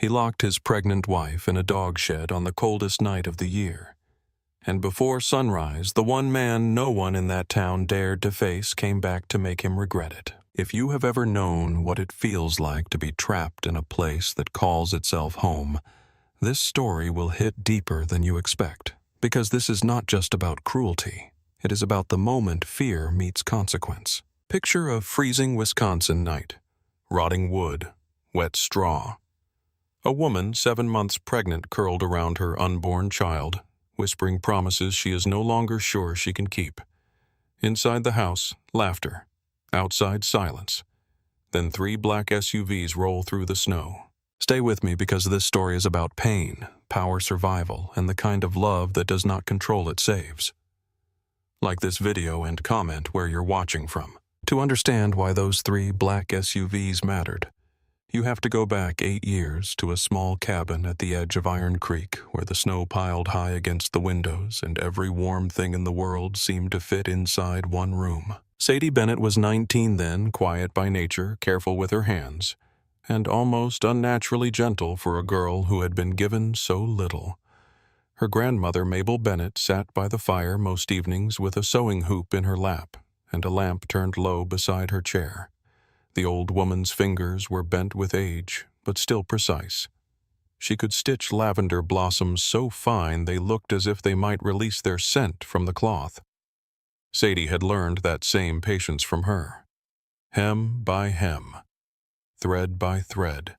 He locked his pregnant wife in a dog shed on the coldest night of the year. And before sunrise, the one man no one in that town dared to face came back to make him regret it. If you have ever known what it feels like to be trapped in a place that calls itself home, this story will hit deeper than you expect. Because this is not just about cruelty. It is about the moment fear meets consequence. Picture a freezing Wisconsin night. Rotting wood, wet straw. A woman 7 months pregnant curled around her unborn child, whispering promises she is no longer sure she can keep. Inside the house, laughter. Outside, silence. Then 3 black SUVs roll through the snow. Stay with me because this story is about pain, power survival, and the kind of love that does not control it saves. Like this video and comment where you're watching from. To understand why those 3 black SUVs mattered, you have to go back 8 years to a small cabin at the edge of Iron Creek where the snow piled high against the windows and every warm thing in the world seemed to fit inside one room. Sadie Bennett was 19 then, quiet by nature, careful with her hands, and almost unnaturally gentle for a girl who had been given so little. Her grandmother, Mabel Bennett, sat by the fire most evenings with a sewing hoop in her lap and a lamp turned low beside her chair. The old woman's fingers were bent with age, but still precise. She could stitch lavender blossoms so fine they looked as if they might release their scent from the cloth. Sadie had learned that same patience from her. Hem by hem, thread by thread.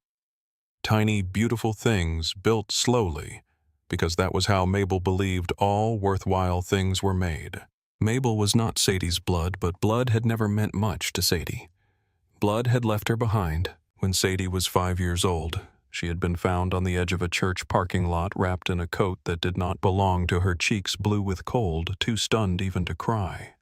Tiny, beautiful things built slowly, because that was how Mabel believed all worthwhile things were made. Mabel was not Sadie's blood, but blood had never meant much to Sadie. Blood had left her behind. When Sadie was 5 years old, she had been found on the edge of a church parking lot wrapped in a coat that did not belong to her, cheeks blue with cold, too stunned even to cry.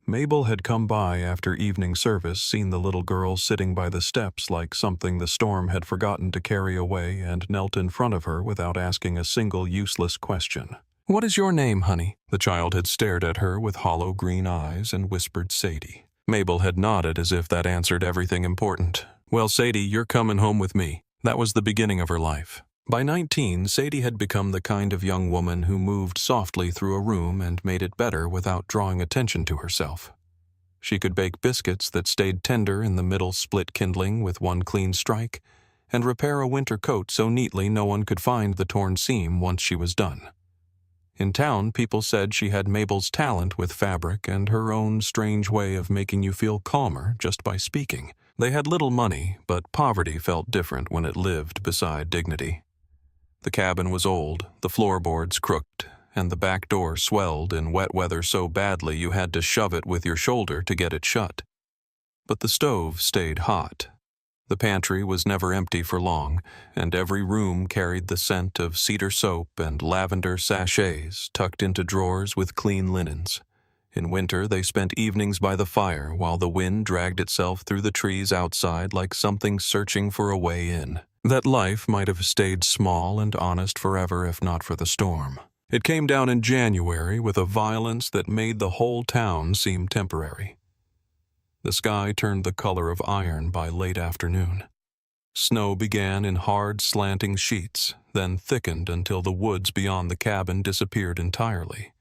Mabel had come by after evening service, seen the little girl sitting by the steps like something the storm had forgotten to carry away, and knelt in front of her without asking a single useless question. "What is your name, honey?" The child had stared at her with hollow green eyes and whispered Sadie. Mabel had nodded as if that answered everything important. "Well, Sadie, you're coming home with me." That was the beginning of her life. By 19, Sadie had become the kind of young woman who moved softly through a room and made it better without drawing attention to herself. She could bake biscuits that stayed tender in the middle split kindling with one clean strike, and repair a winter coat so neatly no one could find the torn seam once she was done. In town, people said she had Mabel's talent with fabric and her own strange way of making you feel calmer just by speaking. They had little money, but poverty felt different when it lived beside dignity. The cabin was old, the floorboards crooked, and the back door swelled in wet weather so badly you had to shove it with your shoulder to get it shut. But the stove stayed hot. The pantry was never empty for long, and every room carried the scent of cedar soap and lavender sachets tucked into drawers with clean linens. In winter, they spent evenings by the fire while the wind dragged itself through the trees outside like something searching for a way in. That life might have stayed small and honest forever if not for the storm. It came down in January with a violence that made the whole town seem temporary. The sky turned the color of iron by late afternoon. Snow began in hard, slanting sheets, then thickened until the woods beyond the cabin disappeared entirely.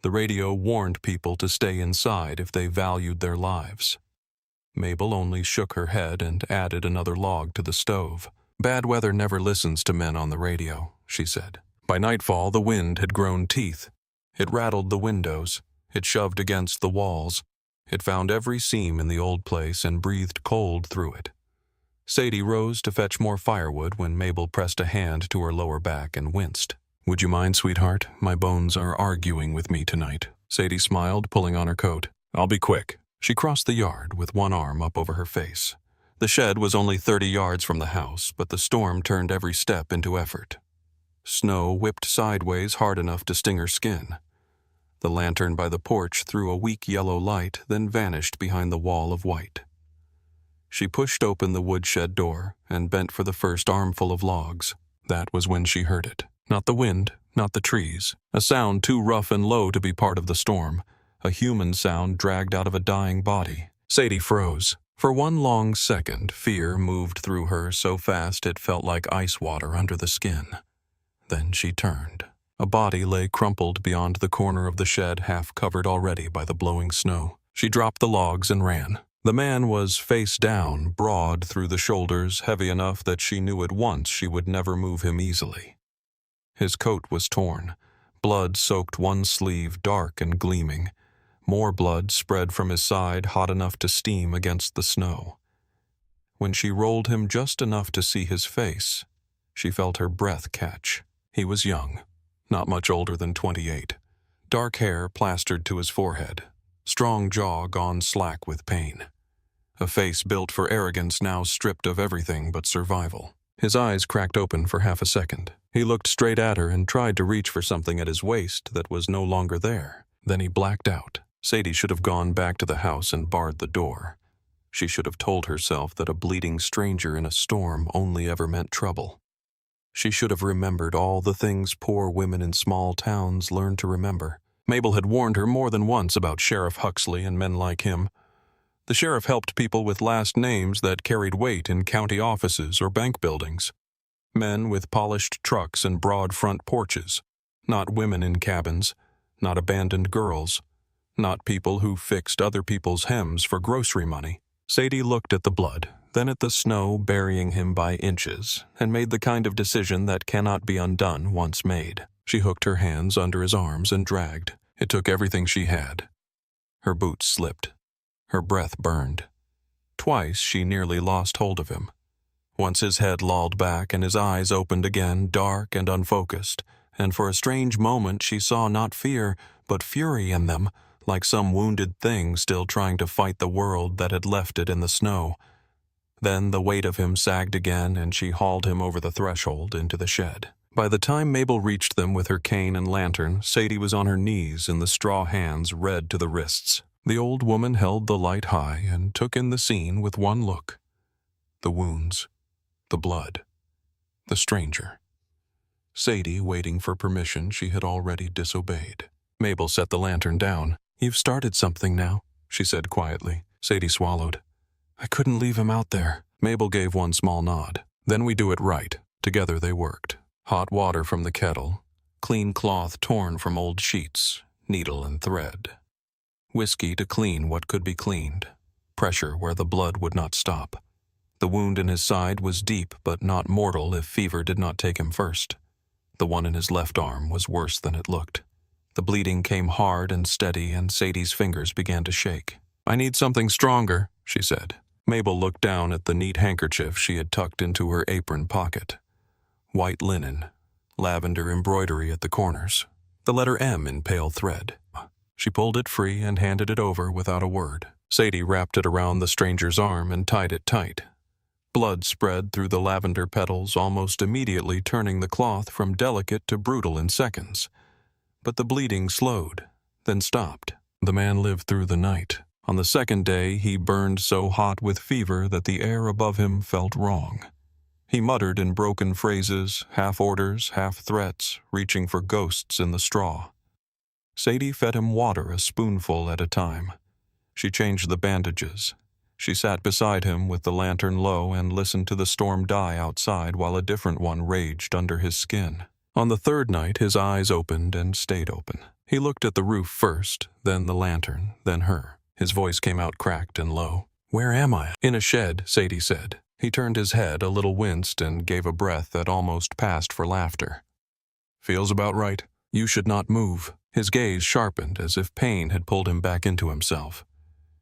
The radio warned people to stay inside if they valued their lives. Mabel only shook her head and added another log to the stove. "Bad weather never listens to men on the radio," she said. By nightfall, the wind had grown teeth. It rattled the windows. It shoved against the walls. It found every seam in the old place and breathed cold through it. Sadie rose to fetch more firewood when Mabel pressed a hand to her lower back and winced. "Would you mind, sweetheart? My bones are arguing with me tonight." Sadie smiled, pulling on her coat. "I'll be quick." She crossed the yard with one arm up over her face. The shed was only 30 yards from the house, but the storm turned every step into effort. Snow whipped sideways hard enough to sting her skin. The lantern by the porch threw a weak yellow light, then vanished behind the wall of white. She pushed open the woodshed door and bent for the first armful of logs. That was when she heard it. Not the wind, not the trees. A sound too rough and low to be part of the storm. A human sound dragged out of a dying body. Sadie froze. For one long second, fear moved through her so fast it felt like ice water under the skin. Then she turned. A body lay crumpled beyond the corner of the shed, half covered already by the blowing snow. She dropped the logs and ran. The man was face down, broad through the shoulders, heavy enough that she knew at once she would never move him easily. His coat was torn. Blood soaked one sleeve, dark and gleaming. More blood spread from his side, hot enough to steam against the snow. When she rolled him just enough to see his face, she felt her breath catch. He was young, not much older than 28. Dark hair plastered to his forehead, strong jaw gone slack with pain. A face built for arrogance now stripped of everything but survival. His eyes cracked open for half a second. He looked straight at her and tried to reach for something at his waist that was no longer there. Then he blacked out. Sadie should have gone back to the house and barred the door. She should have told herself that a bleeding stranger in a storm only ever meant trouble. She should have remembered all the things poor women in small towns learn to remember. Mabel had warned her more than once about Sheriff Huxley and men like him. The sheriff helped people with last names that carried weight in county offices or bank buildings. Men with polished trucks and broad front porches. Not women in cabins. Not abandoned girls. Not people who fixed other people's hems for grocery money. Sadie looked at the blood, then at the snow burying him by inches, and made the kind of decision that cannot be undone once made. She hooked her hands under his arms and dragged. It took everything she had. Her boots slipped. Her breath burned. Twice she nearly lost hold of him. Once his head lolled back and his eyes opened again, dark and unfocused, and for a strange moment she saw not fear, but fury in them, like some wounded thing still trying to fight the world that had left it in the snow. Then the weight of him sagged again, and she hauled him over the threshold into the shed. By the time Mabel reached them with her cane and lantern, Sadie was on her knees in the straw hands red to the wrists. The old woman held the light high and took in the scene with one look. The wounds, the blood, the stranger. Sadie waiting for permission she had already disobeyed. Mabel set the lantern down. "You've started something now," she said quietly. Sadie swallowed. "I couldn't leave him out there." Mabel gave one small nod. "Then we do it right." Together they worked. Hot water from the kettle, clean cloth torn from old sheets, needle and thread. Whiskey to clean what could be cleaned. Pressure where the blood would not stop. The wound in his side was deep but not mortal if fever did not take him first. The one in his left arm was worse than it looked. The bleeding came hard and steady, and Sadie's fingers began to shake. "I need something stronger," she said. Mabel looked down at the neat handkerchief she had tucked into her apron pocket. White linen, lavender embroidery at the corners, the letter M in pale thread. She pulled it free and handed it over without a word. Sadie wrapped it around the stranger's arm and tied it tight. Blood spread through the lavender petals, almost immediately turning the cloth from delicate to brutal in seconds. But the bleeding slowed, then stopped. The man lived through the night. On the second day, he burned so hot with fever that the air above him felt wrong. He muttered in broken phrases, half orders, half threats, reaching for ghosts in the straw. Sadie fed him water a spoonful at a time. She changed the bandages. She sat beside him with the lantern low and listened to the storm die outside while a different one raged under his skin. On the third night, his eyes opened and stayed open. He looked at the roof first, then the lantern, then her. His voice came out cracked and low. "Where am I?" "In a shed," Sadie said. He turned his head, a little winced, and gave a breath that almost passed for laughter. "Feels about right. You should not move." His gaze sharpened as if pain had pulled him back into himself.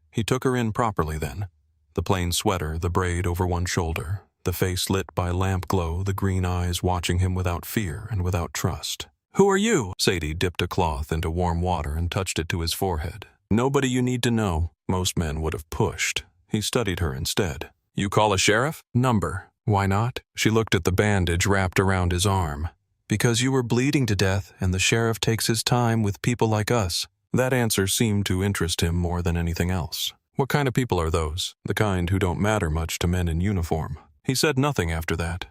He took her in properly then. The plain sweater, the braid over one shoulder, the face lit by lamp glow, the green eyes watching him without fear and without trust. "Who are you?" Sadie dipped a cloth into warm water and touched it to his forehead. "Nobody you need to know." Most men would have pushed. He studied her instead. "You call a sheriff?" "Number." "Why not?" She looked at the bandage wrapped around his arm. "Because you were bleeding to death, and the sheriff takes his time with people like us." That answer seemed to interest him more than anything else. What kind of people are those? The kind who don't matter much to men in uniform. He said nothing after that.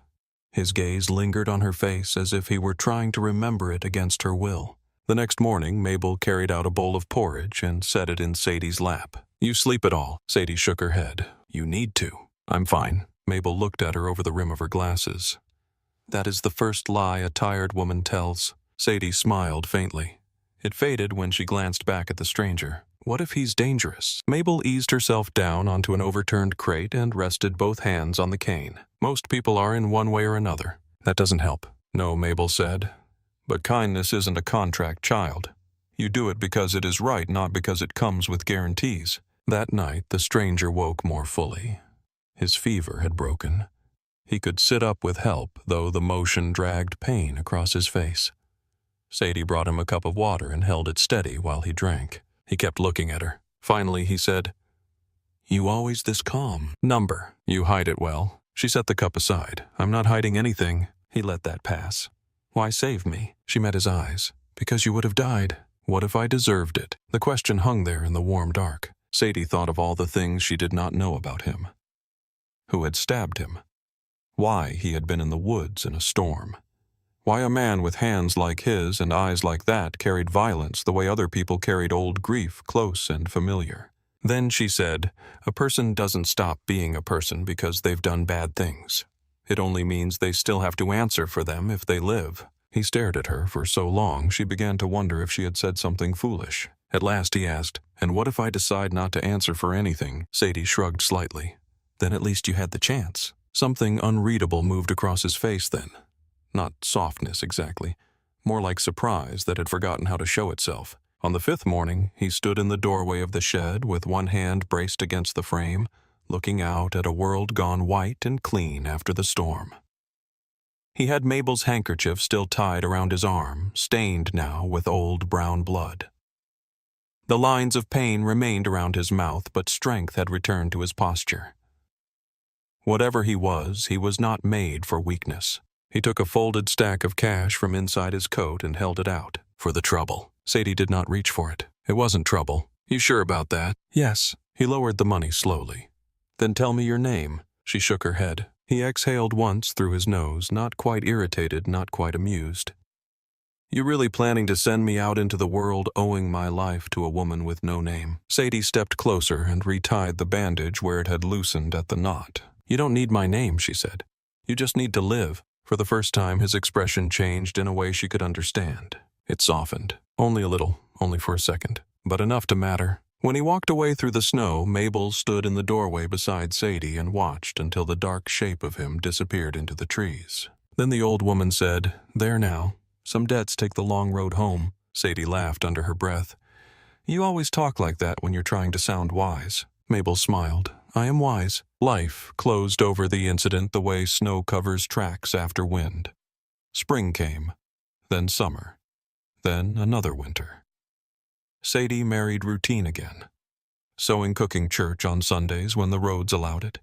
His gaze lingered on her face as if he were trying to remember it against her will. The next morning, Mabel carried out a bowl of porridge and set it in Sadie's lap. "You sleep at all?" Sadie shook her head. You need to. I'm fine. Mabel looked at her over the rim of her glasses. That is the first lie a tired woman tells. Sadie smiled faintly. It faded when she glanced back at the stranger. What if he's dangerous? Mabel eased herself down onto an overturned crate and rested both hands on the cane. Most people are in one way or another. That doesn't help. No, Mabel said. But kindness isn't a contract, child. You do it because it is right, not because it comes with guarantees. That night, the stranger woke more fully. His fever had broken. He could sit up with help, though the motion dragged pain across his face. Sadie brought him a cup of water and held it steady while he drank. He kept looking at her. Finally, he said, "You always this calm." "Number. You hide it well." She set the cup aside. "I'm not hiding anything." He let that pass. "Why save me?" She met his eyes. "Because you would have died. What if I deserved it?" The question hung there in the warm dark. Sadie thought of all the things she did not know about him. Who had stabbed him? Why he had been in the woods in a storm? Why a man with hands like his and eyes like that carried violence the way other people carried old grief, close and familiar? Then she said, "A person doesn't stop being a person because they've done bad things. It only means they still have to answer for them if they live." He stared at her for so long she began to wonder if she had said something foolish. At last he asked, "And what if I decide not to answer for anything?" Sadie shrugged slightly. "Then at least you had the chance." Something unreadable moved across his face then. Not softness exactly, more like surprise that had forgotten how to show itself. On the fifth morning, he stood in the doorway of the shed with one hand braced against the frame, looking out at a world gone white and clean after the storm. He had Mabel's handkerchief still tied around his arm, stained now with old brown blood. The lines of pain remained around his mouth, but strength had returned to his posture. Whatever he was not made for weakness. He took a folded stack of cash from inside his coat and held it out. "For the trouble." Sadie did not reach for it. "It wasn't trouble. You sure about that?" "Yes." He lowered the money slowly. "Then tell me your name." She shook her head. He exhaled once through his nose, not quite irritated, not quite amused. "You really planning to send me out into the world owing my life to a woman with no name?" Sadie stepped closer and retied the bandage where it had loosened at the knot. "You don't need my name," she said. "You just need to live." For the first time, his expression changed in a way she could understand. It softened. Only a little, only for a second, but enough to matter. When he walked away through the snow, Mabel stood in the doorway beside Sadie and watched until the dark shape of him disappeared into the trees. Then the old woman said, "There now. Some debts take the long road home." Sadie laughed under her breath. "You always talk like that when you're trying to sound wise." Mabel smiled. "I am wise." Life closed over the incident the way snow covers tracks after wind. Spring came, then summer, then another winter. Sadie married routine again, sewing cooking church on Sundays when the roads allowed it.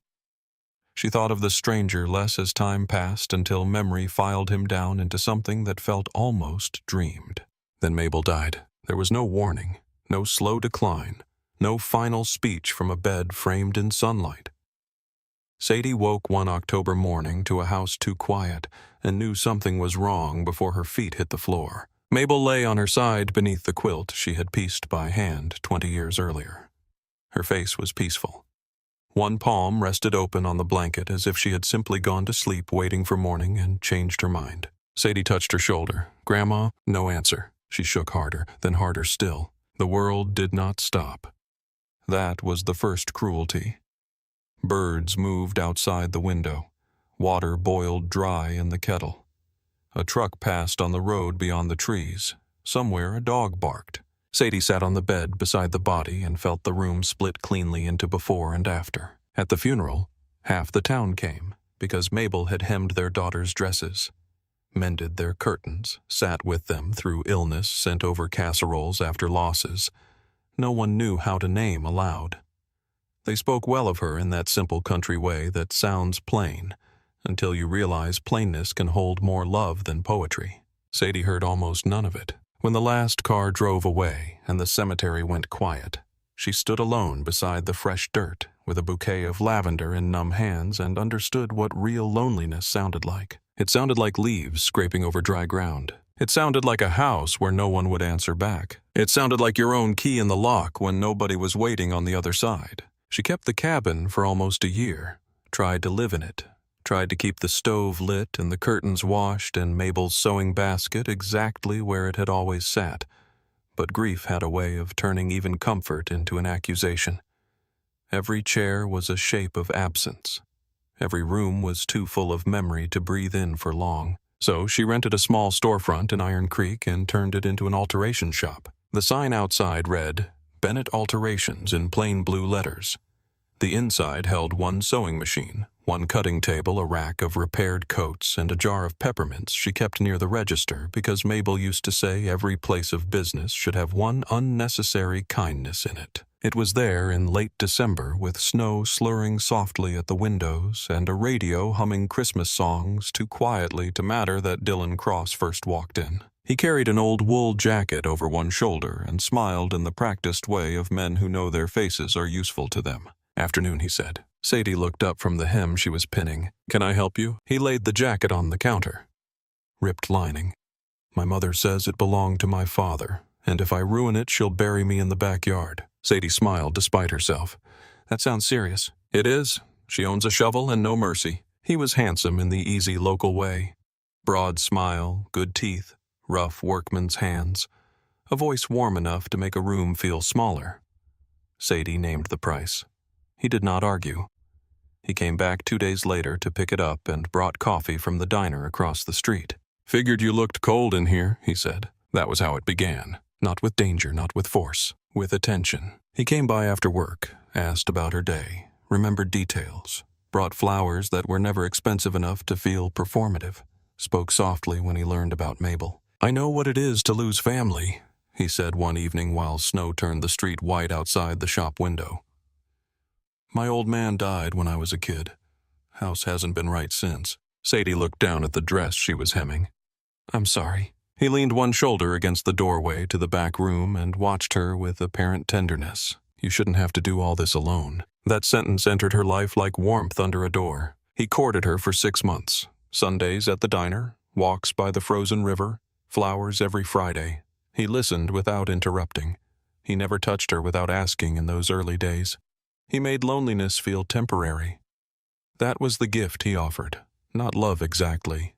She thought of the stranger less as time passed until memory filed him down into something that felt almost dreamed. Then Mabel died. There was no warning, no slow decline, no final speech from a bed framed in sunlight. Sadie woke one October morning to a house too quiet and knew something was wrong before her feet hit the floor. Mabel lay on her side beneath the quilt she had pieced by hand 20 years earlier. Her face was peaceful. One palm rested open on the blanket as if she had simply gone to sleep waiting for morning and changed her mind. Sadie touched her shoulder. "Grandma?" No answer. She shook harder, then harder still. The world did not stop. That was the first cruelty. Birds moved outside the window. Water boiled dry in the kettle. A truck passed on the road beyond the trees. Somewhere a dog barked. Sadie sat on the bed beside the body and felt the room split cleanly into before and after. At the funeral, half the town came, because Mabel had hemmed their daughters' dresses, mended their curtains, sat with them through illness, sent over casseroles after losses. No one knew how to name aloud. They spoke well of her in that simple country way that sounds plain, until you realize plainness can hold more love than poetry. Sadie heard almost none of it. When the last car drove away and the cemetery went quiet, she stood alone beside the fresh dirt with a bouquet of lavender in numb hands and understood what real loneliness sounded like. It sounded like leaves scraping over dry ground. It sounded like a house where no one would answer back. It sounded like your own key in the lock when nobody was waiting on the other side. She kept the cabin for almost a year, tried to live in it, tried to keep the stove lit and the curtains washed and Mabel's sewing basket exactly where it had always sat. But grief had a way of turning even comfort into an accusation. Every chair was a shape of absence. Every room was too full of memory to breathe in for long. So she rented a small storefront in Iron Creek and turned it into an alteration shop. The sign outside read, Bennett Alterations in plain blue letters. The inside held one sewing machine, one cutting table, a rack of repaired coats, and a jar of peppermints she kept near the register because Mabel used to say every place of business should have one unnecessary kindness in it. It was there in late December with snow slurring softly at the windows and a radio humming Christmas songs too quietly to matter that Dylan Cross first walked in. He carried an old wool jacket over one shoulder and smiled in the practiced way of men who know their faces are useful to them. Afternoon, he said. Sadie looked up from the hem she was pinning. Can I help you? He laid the jacket on the counter. Ripped lining. My mother says it belonged to my father, and if I ruin it, she'll bury me in the backyard. Sadie smiled despite herself. That sounds serious. It is. She owns a shovel and no mercy. He was handsome in the easy local way. Broad smile, good teeth, rough workman's hands, a voice warm enough to make a room feel smaller. Sadie named the price. He did not argue. He came back 2 days later to pick it up and brought coffee from the diner across the street. Figured you looked cold in here, he said. That was how it began. Not with danger, not with force. With attention. He came by after work, asked about her day, remembered details, brought flowers that were never expensive enough to feel performative, spoke softly when he learned about Mabel. I know what it is to lose family, he said one evening while snow turned the street white outside the shop window. My old man died when I was a kid. House hasn't been right since. Sadie looked down at the dress she was hemming. I'm sorry. He leaned one shoulder against the doorway to the back room and watched her with apparent tenderness. You shouldn't have to do all this alone. That sentence entered her life like warmth under a door. He courted her for 6 months. Sundays at the diner, walks by the frozen river, flowers every Friday. He listened without interrupting. He never touched her without asking in those early days. He made loneliness feel temporary. That was the gift he offered. Not love exactly.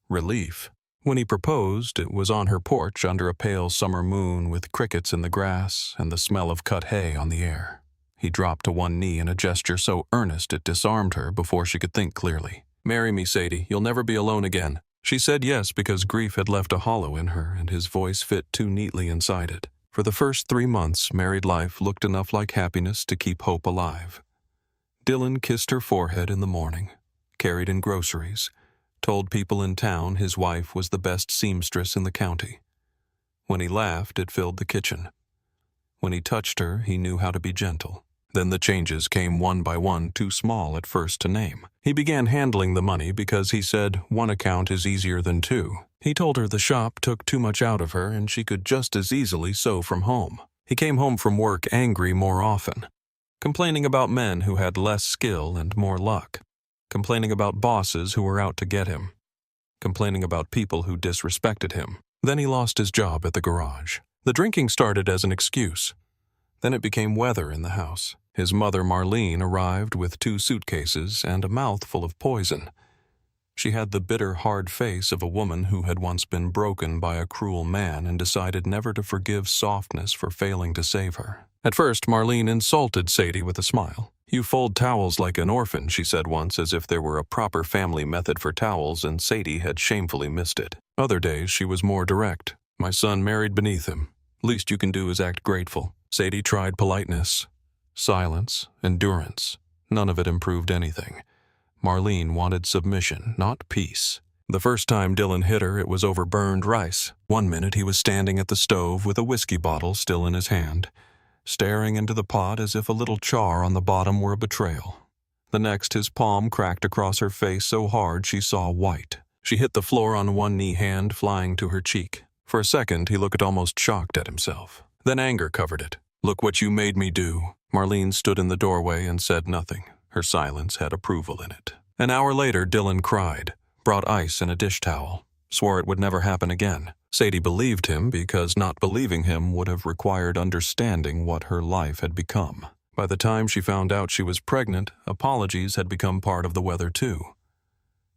Relief. When he proposed, it was on her porch under a pale summer moon with crickets in the grass and the smell of cut hay on the air. He dropped to one knee in a gesture so earnest it disarmed her before she could think clearly. Marry me, Sadie. You'll never be alone again. She said yes because grief had left a hollow in her and his voice fit too neatly inside it. For the first 3 months, married life looked enough like happiness to keep hope alive. Dylan kissed her forehead in the morning, carried in groceries, told people in town his wife was the best seamstress in the county. When he laughed, it filled the kitchen. When he touched her, he knew how to be gentle. Then the changes came one by one, too small at first to name. He began handling the money because he said 1 account is easier than 2. He told her the shop took too much out of her and she could just as easily sew from home. He came home from work angry more often, complaining about men who had less skill and more luck, complaining about bosses who were out to get him, complaining about people who disrespected him. Then he lost his job at the garage. The drinking started as an excuse. Then it became weather in the house. His mother, Marlene, arrived with 2 suitcases and a mouth full of poison. She had the bitter, hard face of a woman who had once been broken by a cruel man and decided never to forgive softness for failing to save her. At first, Marlene insulted Sadie with a smile. You fold towels like an orphan, she said once, as if there were a proper family method for towels, and Sadie had shamefully missed it. Other days, she was more direct. My son married beneath him. Least you can do is act grateful. Sadie tried politeness, silence, endurance. None of it improved anything. Marlene wanted submission, not peace. The first time Dylan hit her, it was over burned rice. One minute he was standing at the stove with a whiskey bottle still in his hand, staring into the pot as if a little char on the bottom were a betrayal. The next, his palm cracked across her face so hard she saw white. She hit the floor on one knee, hand flying to her cheek. For a second, he looked almost shocked at himself. Then anger covered it. Look what you made me do. Marlene stood in the doorway and said nothing. Her silence had approval in it. An hour later, Dylan cried, brought ice and a dish towel, swore it would never happen again. Sadie believed him because not believing him would have required understanding what her life had become. By the time she found out she was pregnant, apologies had become part of the weather too.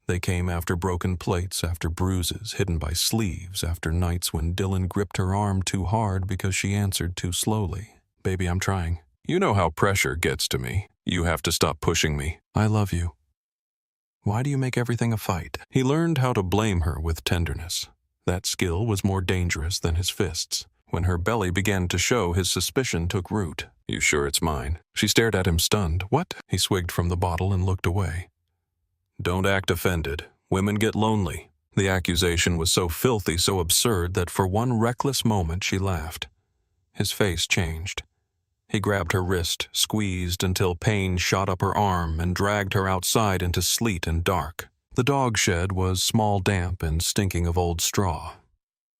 They came after broken plates, after bruises hidden by sleeves, after nights when Dylan gripped her arm too hard because she answered too slowly. "Baby, I'm trying. You know how pressure gets to me. You have to stop pushing me. I love you. Why do you make everything a fight?" He learned how to blame her with tenderness. That skill was more dangerous than his fists. When her belly began to show, his suspicion took root. "You sure it's mine?" She stared at him stunned. "What?" He swigged from the bottle and looked away. "Don't act offended. Women get lonely." The accusation was so filthy, so absurd, that for one reckless moment she laughed. His face changed. He grabbed her wrist, squeezed until pain shot up her arm, and dragged her outside into sleet and dark. The dog shed was small, damp, and stinking of old straw.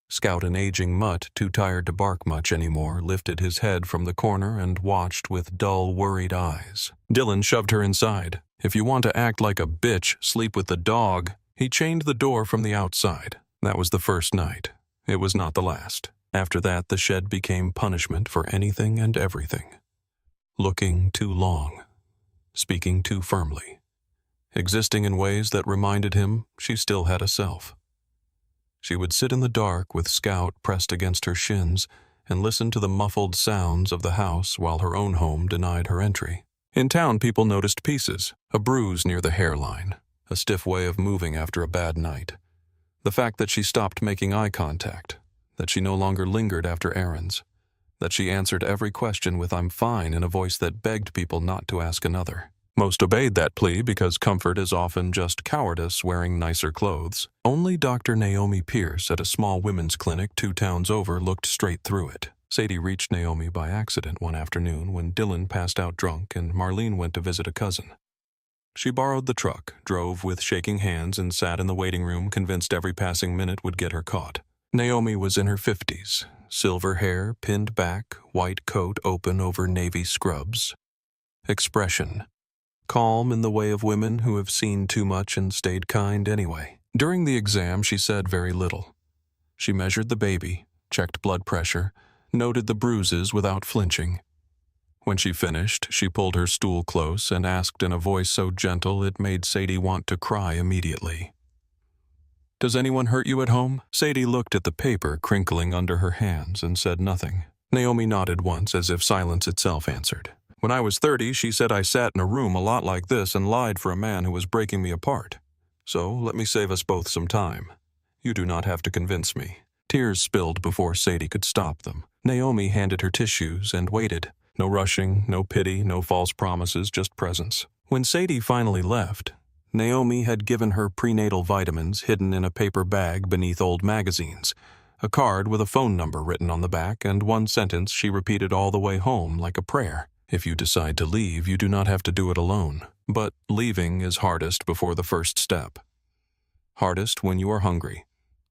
Scout, an aging mutt, too tired to bark much anymore, lifted his head from the corner and watched with dull, worried eyes. Dylan shoved her inside. "If you want to act like a bitch, sleep with the dog." He chained the door from the outside. That was the first night. It was not the last. After that, the shed became punishment for anything and everything. Looking too long. Speaking too firmly. Existing in ways that reminded him she still had a self. She would sit in the dark with Scout pressed against her shins and listen to the muffled sounds of the house while her own home denied her entry. In town, people noticed pieces: a bruise near the hairline, a stiff way of moving after a bad night, the fact that she stopped making eye contact, that she no longer lingered after errands, that she answered every question with "I'm fine" in a voice that begged people not to ask another. Most obeyed that plea because comfort is often just cowardice wearing nicer clothes. Only Dr. Naomi Pierce at a small women's clinic 2 towns over looked straight through it. Sadie reached Naomi by accident one afternoon when Dylan passed out drunk and Marlene went to visit a cousin. She borrowed the truck, drove with shaking hands, and sat in the waiting room convinced every passing minute would get her caught. Naomi was in her 50s, silver hair pinned back, white coat open over navy scrubs. Expression. Calm in the way of women who have seen too much and stayed kind anyway. During the exam, she said very little. She measured the baby, checked blood pressure, noted the bruises without flinching. When she finished, she pulled her stool close and asked in a voice so gentle it made Sadie want to cry immediately. "Does anyone hurt you at home?" Sadie looked at the paper crinkling under her hands and said nothing. Naomi nodded once as if silence itself answered. "When I was 30, she said I sat in a room a lot like this and lied for a man who was breaking me apart. So let me save us both some time. You do not have to convince me." Tears spilled before Sadie could stop them. Naomi handed her tissues and waited. No rushing, no pity, no false promises, just presence. When Sadie finally left, Naomi had given her prenatal vitamins hidden in a paper bag beneath old magazines, a card with a phone number written on the back, and one sentence she repeated all the way home like a prayer. "If you decide to leave, you do not have to do it alone. But leaving is hardest before the first step. Hardest when you are hungry,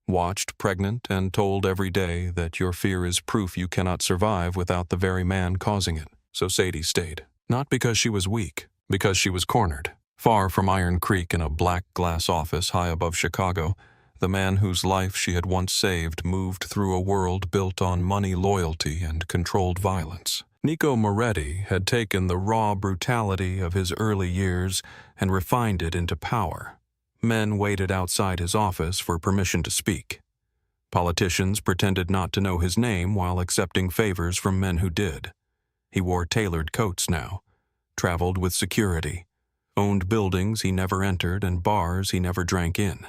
watched pregnant, and told every day that your fear is proof you cannot survive without the very man causing it." So Sadie stayed. Not because she was weak, because she was cornered. Far from Iron Creek in a black glass office high above Chicago, the man whose life she had once saved moved through a world built on money, loyalty, and controlled violence. Nico Moretti had taken the raw brutality of his early years and refined it into power. Men waited outside his office for permission to speak. Politicians pretended not to know his name while accepting favors from men who did. He wore tailored coats now, traveled with security, owned buildings he never entered and bars he never drank in.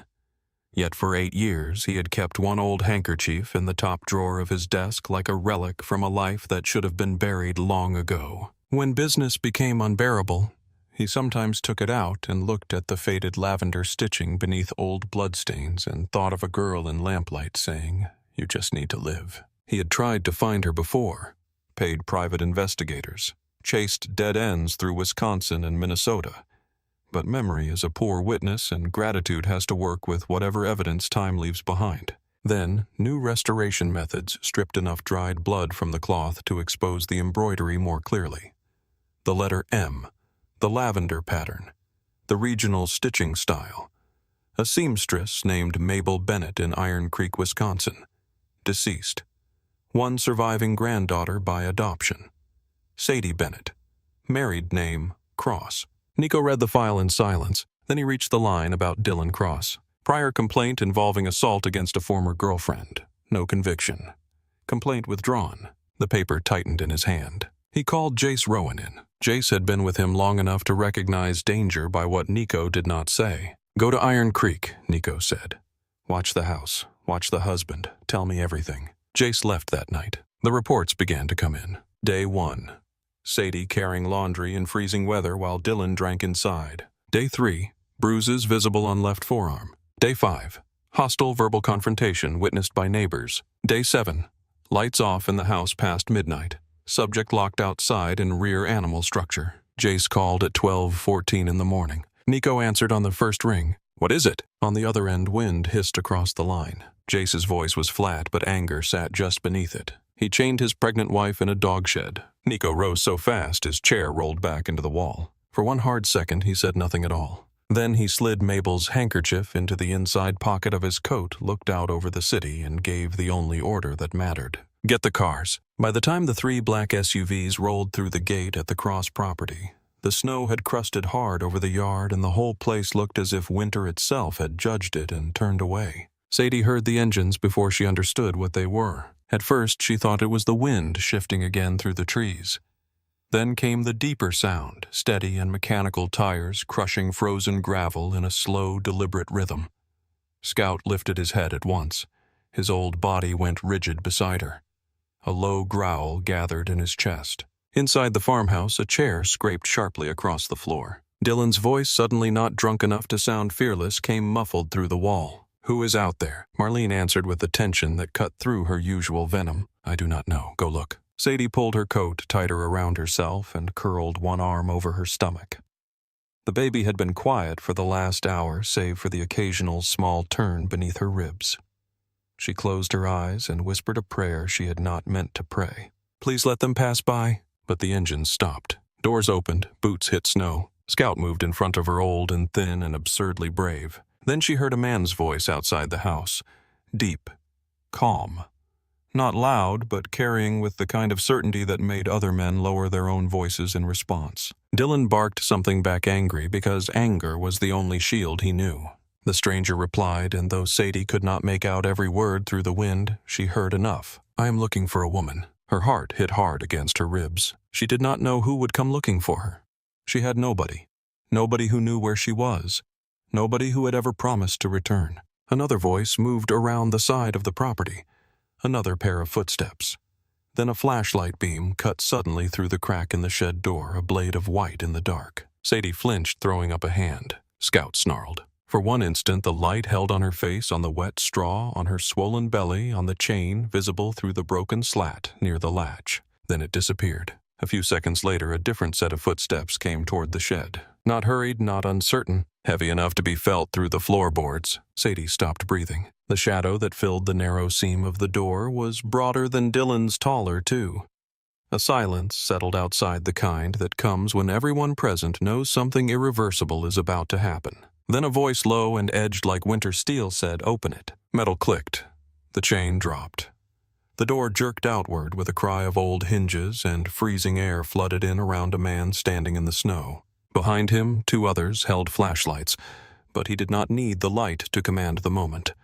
Yet for 8 years he had kept one old handkerchief in the top drawer of his desk like a relic from a life that should have been buried long ago. When business became unbearable, he sometimes took it out and looked at the faded lavender stitching beneath old bloodstains and thought of a girl in lamplight saying, "You just need to live." He had tried to find her before, paid private investigators, chased dead ends through Wisconsin and Minnesota. But memory is a poor witness and gratitude has to work with whatever evidence time leaves behind. Then, new restoration methods stripped enough dried blood from the cloth to expose the embroidery more clearly. The letter M, the lavender pattern, the regional stitching style. A seamstress named Mabel Bennett in Iron Creek, Wisconsin. Deceased. One surviving granddaughter by adoption. Sadie Bennett. Married name, Cross. Nico read the file in silence. Then he reached the line about Dylan Cross. Prior complaint involving assault against a former girlfriend. No conviction. Complaint withdrawn. The paper tightened in his hand. He called Jace Rowan in. Jace had been with him long enough to recognize danger by what Nico did not say. "Go to Iron Creek," Nico said. "Watch the house. Watch the husband. Tell me everything." Jace left that night. The reports began to come in. Day 1. Sadie carrying laundry in freezing weather while Dylan drank inside. Day 3. Bruises visible on left forearm. Day 5. Hostile verbal confrontation witnessed by neighbors. Day 7. Lights off in the house past midnight. Subject locked outside in rear animal structure. Jace called at 12:14 in the morning. Nico answered on the first ring. "What is it?" On the other end, wind hissed across the line. Jace's voice was flat, but anger sat just beneath it. He chained his pregnant wife in a dog shed. Nico rose so fast his chair rolled back into the wall. For one hard second, he said nothing at all. Then he slid Mabel's handkerchief into the inside pocket of his coat, looked out over the city, and gave the only order that mattered. "Get the cars." By the time the 3 black SUVs rolled through the gate at the Cross property, the snow had crusted hard over the yard and the whole place looked as if winter itself had judged it and turned away. Sadie heard the engines before she understood what they were. At first, she thought it was the wind shifting again through the trees. Then came the deeper sound, steady and mechanical tires crushing frozen gravel in a slow, deliberate rhythm. Scout lifted his head at once. His old body went rigid beside her. A low growl gathered in his chest. Inside the farmhouse, a chair scraped sharply across the floor. Dylan's voice, suddenly not drunk enough to sound fearless, came muffled through the wall. "Who is out there?" Marlene answered with the tension that cut through her usual venom. "I do not know. Go look." Sadie pulled her coat tighter around herself and curled one arm over her stomach. The baby had been quiet for the last hour, save for the occasional small turn beneath her ribs. She closed her eyes and whispered a prayer she had not meant to pray. "Please let them pass by." But the engines stopped. Doors opened, boots hit snow. Scout moved in front of her, old and thin and absurdly brave. Then she heard a man's voice outside the house. Deep. Calm. Not loud, but carrying with the kind of certainty that made other men lower their own voices in response. Dylan barked something back angry because anger was the only shield he knew. The stranger replied, and though Sadie could not make out every word through the wind, she heard enough. "I am looking for a woman." Her heart hit hard against her ribs. She did not know who would come looking for her. She had nobody. Nobody who knew where she was. Nobody who had ever promised to return. Another voice moved around the side of the property. Another pair of footsteps. Then a flashlight beam cut suddenly through the crack in the shed door, a blade of white in the dark. Sadie flinched, throwing up a hand. Scout snarled. For one instant, the light held on her face, on the wet straw, on her swollen belly, on the chain visible through the broken slat near the latch. Then it disappeared. A few seconds later, a different set of footsteps came toward the shed. Not hurried, not uncertain, heavy enough to be felt through the floorboards. Sadie stopped breathing. The shadow that filled the narrow seam of the door was broader than Dylan's, taller, too. A silence settled outside, the kind that comes when everyone present knows something irreversible is about to happen. Then a voice low and edged like winter steel said, "Open it." Metal clicked. The chain dropped. The door jerked outward with a cry of old hinges, and freezing air flooded in around a man standing in the snow. Behind him, 2 others held flashlights, but he did not need the light to command the moment.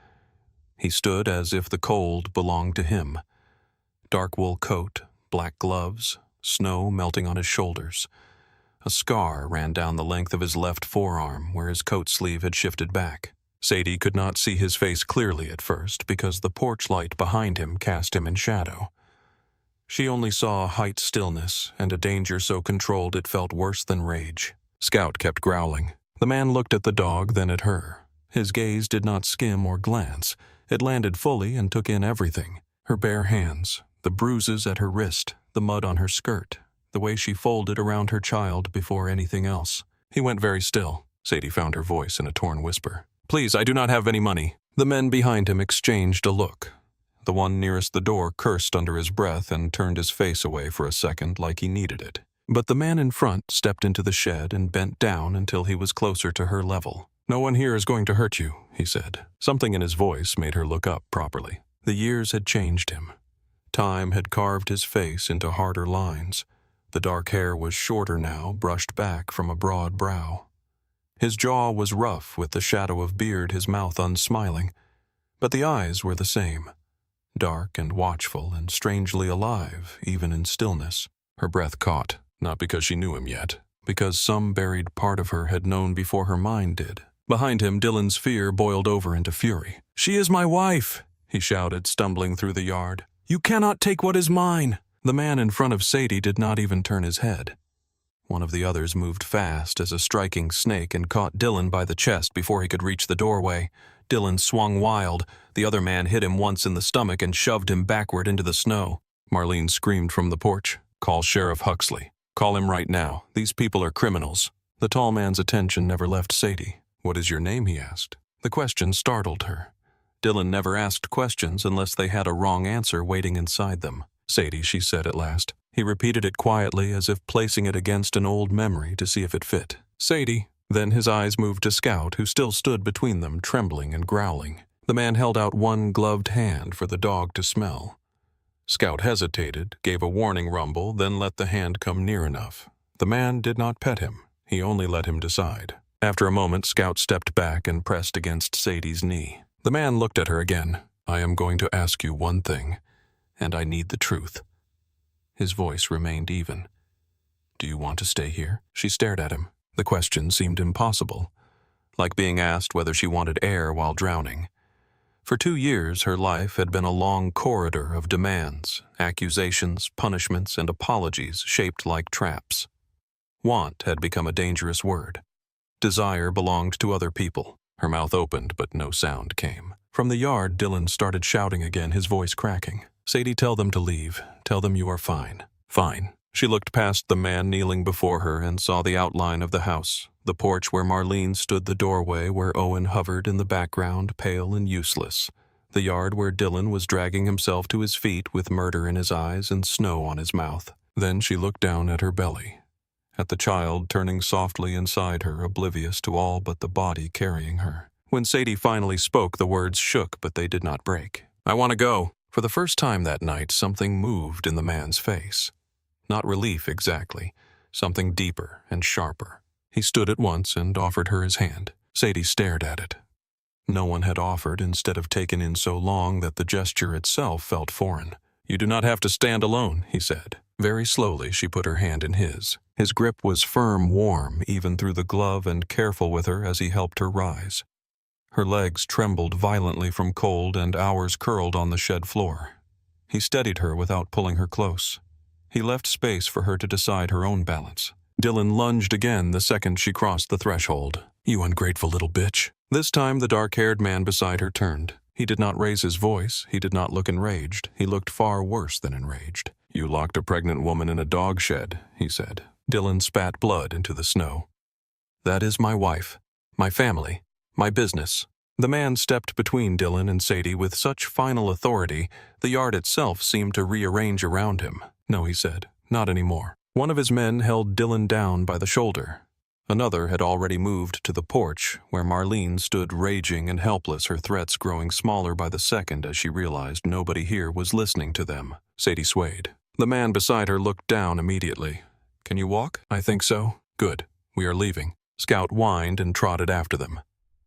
He stood as if the cold belonged to him. Dark wool coat, black gloves, snow melting on his shoulders. A scar ran down the length of his left forearm where his coat sleeve had shifted back. Sadie could not see his face clearly at first because the porch light behind him cast him in shadow. She only saw a height stillness and a danger so controlled it felt worse than rage. Scout kept growling. The man looked at the dog, then at her. His gaze did not skim or glance. It landed fully and took in everything. Her bare hands, the bruises at her wrist, the mud on her skirt, the way she folded around her child before anything else. He went very still. Sadie found her voice in a torn whisper. "Please, I do not have any money." The men behind him exchanged a look. The one nearest the door cursed under his breath and turned his face away for a second like he needed it. But the man in front stepped into the shed and bent down until he was closer to her level. "No one here is going to hurt you," he said. Something in his voice made her look up properly. The years had changed him. Time had carved his face into harder lines. The dark hair was shorter now, brushed back from a broad brow. His jaw was rough with the shadow of beard, his mouth unsmiling, but the eyes were the same, dark and watchful and strangely alive, even in stillness. Her breath caught, not because she knew him yet, because some buried part of her had known before her mind did. Behind him, Dylan's fear boiled over into fury. "She is my wife," he shouted, stumbling through the yard. "You cannot take what is mine." The man in front of Sadie did not even turn his head. One of the others moved fast as a striking snake and caught Dylan by the chest before he could reach the doorway. Dylan swung wild. The other man hit him once in the stomach and shoved him backward into the snow. Marlene screamed from the porch, "Call Sheriff Huxley. Call him right now. These people are criminals." The tall man's attention never left Sadie. "What is your name?" he asked. The question startled her. Dylan never asked questions unless they had a wrong answer waiting inside them. "Sadie," she said at last. He repeated it quietly, as if placing it against an old memory to see if it fit. "Sadie." Then his eyes moved to Scout, who still stood between them, trembling and growling. The man held out one gloved hand for the dog to smell. Scout hesitated, gave a warning rumble, then let the hand come near enough. The man did not pet him. He only let him decide. After a moment, Scout stepped back and pressed against Sadie's knee. The man looked at her again. "I am going to ask you one thing, and I need the truth." His voice remained even. "Do you want to stay here?" She stared at him. The question seemed impossible, like being asked whether she wanted air while drowning. For 2 years, her life had been a long corridor of demands, accusations, punishments, and apologies shaped like traps. Want had become a dangerous word. Desire belonged to other people. Her mouth opened, but no sound came. From the yard, Dylan started shouting again, his voice cracking. "Sadie, tell them to leave. Tell them you are fine." "Fine." She looked past the man kneeling before her and saw the outline of the house, the porch where Marlene stood, the doorway where Owen hovered in the background, pale and useless, the yard where Dylan was dragging himself to his feet with murder in his eyes and snow on his mouth. Then she looked down at her belly, at the child turning softly inside her, oblivious to all but the body carrying her. When Sadie finally spoke, the words shook, but they did not break. "I want to go." For the first time that night, something moved in the man's face. Not relief exactly, something deeper and sharper. He stood at once and offered her his hand. Sadie stared at it. No one had offered instead of taken in so long that the gesture itself felt foreign. "You do not have to stand alone," he said. Very slowly she put her hand in his. His grip was firm, warm, even through the glove, and careful with her as he helped her rise. Her legs trembled violently from cold, and hours curled on the shed floor. He steadied her without pulling her close. He left space for her to decide her own balance. Dylan lunged again the second she crossed the threshold. "You ungrateful little bitch." This time the dark-haired man beside her turned. He did not raise his voice. He did not look enraged. He looked far worse than enraged. "You locked a pregnant woman in a dog shed," he said. Dylan spat blood into the snow. "That is my wife, my family, my business." The man stepped between Dylan and Sadie with such final authority, the yard itself seemed to rearrange around him. "No," he said, "not anymore." One of his men held Dylan down by the shoulder. Another had already moved to the porch, where Marlene stood raging and helpless, her threats growing smaller by the second as she realized nobody here was listening to them. Sadie swayed. The man beside her looked down immediately. "Can you walk?" "I think so." "Good. We are leaving." Scout whined and trotted after them.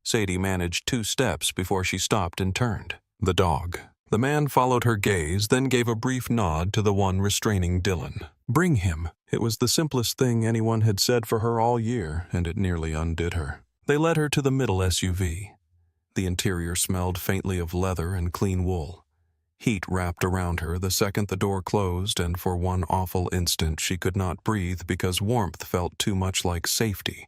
Sadie managed 2 steps before she stopped and turned. The dog. The man followed her gaze, then gave a brief nod to the one restraining Dylan. "Bring him." It was the simplest thing anyone had said for her all year, and it nearly undid her. They led her to the middle SUV. The interior smelled faintly of leather and clean wool. Heat wrapped around her the second the door closed, and for one awful instant she could not breathe because warmth felt too much like safety,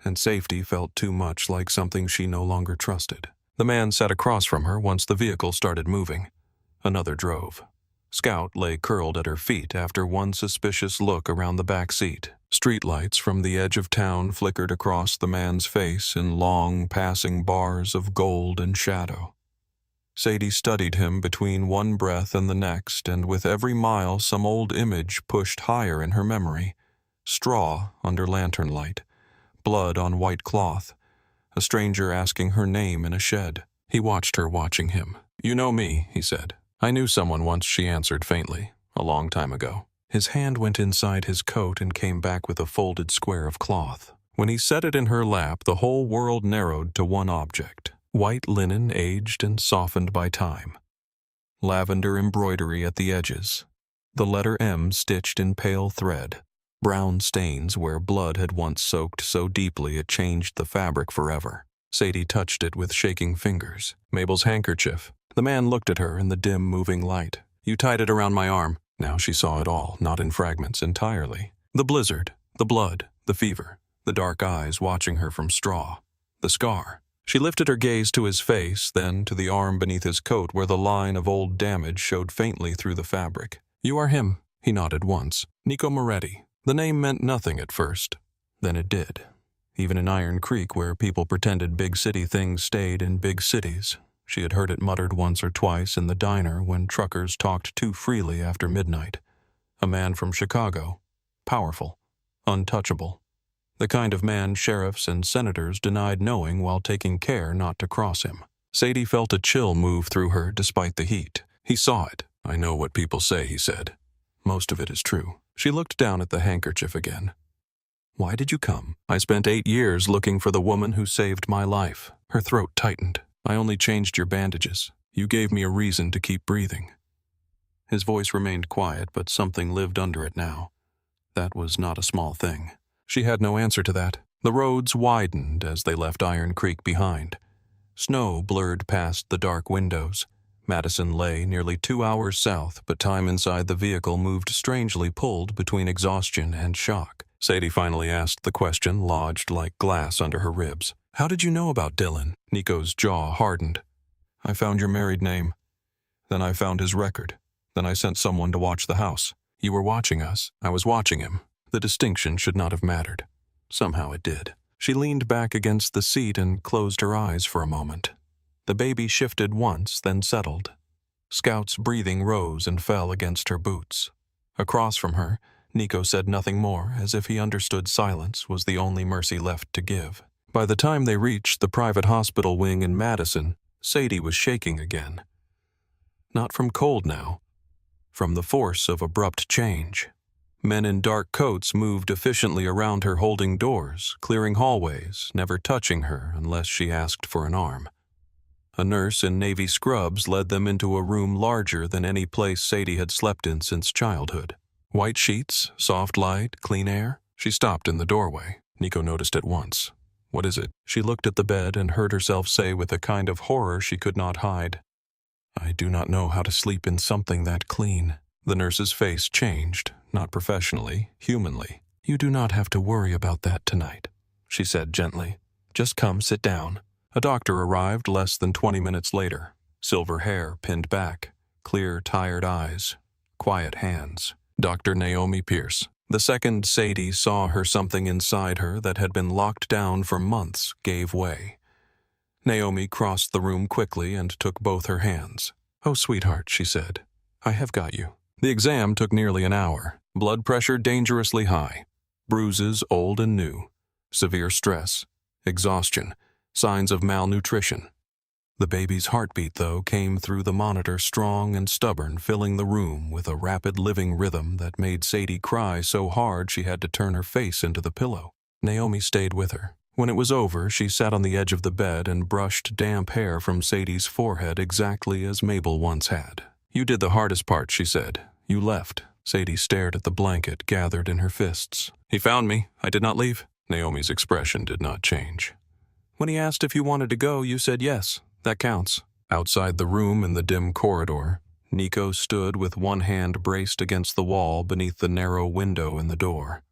and safety felt too much like something she no longer trusted. The man sat across from her once the vehicle started moving. Another drove. Scout lay curled at her feet after one suspicious look around the back seat. Streetlights from the edge of town flickered across the man's face in long, passing bars of gold and shadow. Sadie studied him between one breath and the next, and with every mile some old image pushed higher in her memory. Straw under lantern light, blood on white cloth, a stranger asking her name in a shed. He watched her watching him. "You know me," he said. "I knew someone once," she answered faintly, "a long time ago." His hand went inside his coat and came back with a folded square of cloth. When he set it in her lap, the whole world narrowed to one object: white linen aged and softened by time. Lavender embroidery at the edges. The letter M stitched in pale thread. Brown stains where blood had once soaked so deeply it changed the fabric forever. Sadie touched it with shaking fingers. Mabel's handkerchief. The man looked at her in the dim, moving light. You tied it around my arm. Now she saw it all, not in fragments, entirely. The blizzard, the blood, the fever, the dark eyes watching her from straw, the scar. She lifted her gaze to his face, then to the arm beneath his coat where the line of old damage showed faintly through the fabric. You are him, he nodded once. Nico Moretti. The name meant nothing at first. Then it did. Even in Iron Creek, where people pretended big city things stayed in big cities. She had heard it muttered once or twice in the diner when truckers talked too freely after midnight. A man from Chicago. Powerful. Untouchable. The kind of man sheriffs and senators denied knowing while taking care not to cross him. Sadie felt a chill move through her despite the heat. He saw it. I know what people say, he said. Most of it is true. She looked down at the handkerchief again. Why did you come? I spent 8 years looking for the woman who saved my life. Her throat tightened. I only changed your bandages. You gave me a reason to keep breathing. His voice remained quiet, but something lived under it now. That was not a small thing. She had no answer to that. The roads widened as they left Iron Creek behind. Snow blurred past the dark windows. Madison lay nearly 2 hours south, but time inside the vehicle moved strangely, pulled between exhaustion and shock. Sadie finally asked the question, lodged like glass under her ribs. How did you know about Dylan? Nico's jaw hardened. I found your married name. Then I found his record. Then I sent someone to watch the house. You were watching us. I was watching him. The distinction should not have mattered. Somehow it did. She leaned back against the seat and closed her eyes for a moment. The baby shifted once, then settled. Scout's breathing rose and fell against her boots. Across from her, Nico said nothing more, as if he understood silence was the only mercy left to give. By the time they reached the private hospital wing in Madison, Sadie was shaking again. Not from cold now, from the force of abrupt change. Men in dark coats moved efficiently around her, holding doors, clearing hallways, never touching her unless she asked for an arm. A nurse in navy scrubs led them into a room larger than any place Sadie had slept in since childhood. White sheets, soft light, clean air. She stopped in the doorway. Nico noticed at once. What is it? She looked at the bed and heard herself say with a kind of horror she could not hide. I do not know how to sleep in something that clean. The nurse's face changed, not professionally, humanly. You do not have to worry about that tonight, she said gently. Just come sit down. A doctor arrived less than 20 minutes later. Silver hair pinned back, clear, tired eyes, quiet hands. Dr. Naomi Pierce. The second Sadie saw her, something inside her that had been locked down for months gave way. Naomi crossed the room quickly and took both her hands. Oh, sweetheart, she said. I have got you. The exam took nearly an hour. Blood pressure dangerously high. Bruises old and new. Severe stress. Exhaustion. Signs of malnutrition. The baby's heartbeat, though, came through the monitor strong and stubborn, filling the room with a rapid living rhythm that made Sadie cry so hard she had to turn her face into the pillow. Naomi stayed with her. When it was over, she sat on the edge of the bed and brushed damp hair from Sadie's forehead exactly as Mabel once had. You did the hardest part, she said. You left. Sadie stared at the blanket gathered in her fists. He found me. I did not leave. Naomi's expression did not change. When he asked if you wanted to go, you said yes. That counts. Outside the room in the dim corridor, Nico stood with one hand braced against the wall beneath the narrow window in the door.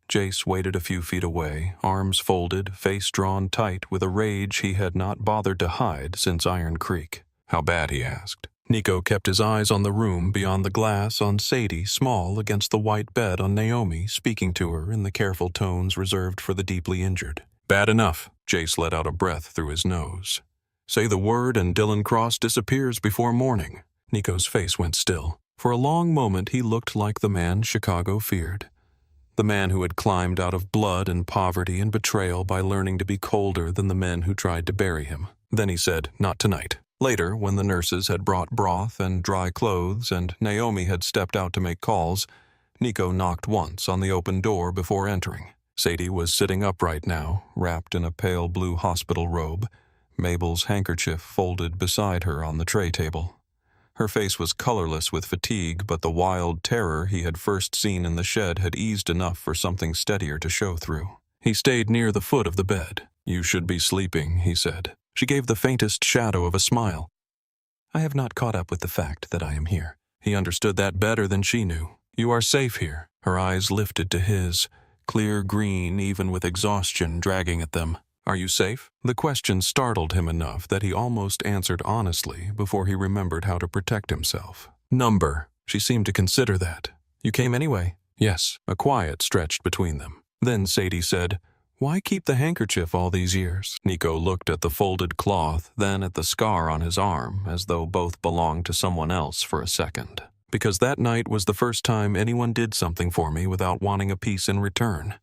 Jace waited a few feet away, arms folded, face drawn tight with a rage he had not bothered to hide since Iron Creek. How bad, he asked. Nico kept his eyes on the room beyond the glass, on Sadie, small against the white bed, on Naomi, speaking to her in the careful tones reserved for the deeply injured. Bad enough. Jace let out a breath through his nose. Say the word and Dylan Cross disappears before morning. Nico's face went still. For a long moment he looked like the man Chicago feared. The man who had climbed out of blood and poverty and betrayal by learning to be colder than the men who tried to bury him. Then he said, not tonight. Later, when the nurses had brought broth and dry clothes and Naomi had stepped out to make calls, Nico knocked once on the open door before entering. Sadie was sitting upright now, wrapped in a pale blue hospital robe, Mabel's handkerchief folded beside her on the tray table. Her face was colorless with fatigue, but the wild terror he had first seen in the shed had eased enough for something steadier to show through. He stayed near the foot of the bed. "You should be sleeping," he said. She gave the faintest shadow of a smile. "I have not caught up with the fact that I am here." He understood that better than she knew. "You are safe here." Her eyes lifted to his, clear green even with exhaustion dragging at them. "Are you safe?" The question startled him enough that he almost answered honestly before he remembered how to protect himself. "Number." She seemed to consider that. "You came anyway?" "Yes." A quiet stretched between them. Then Sadie said, "Why keep the handkerchief all these years?" Nico looked at the folded cloth, then at the scar on his arm, as though both belonged to someone else for a second. "Because that night was the first time anyone did something for me without wanting a piece in return.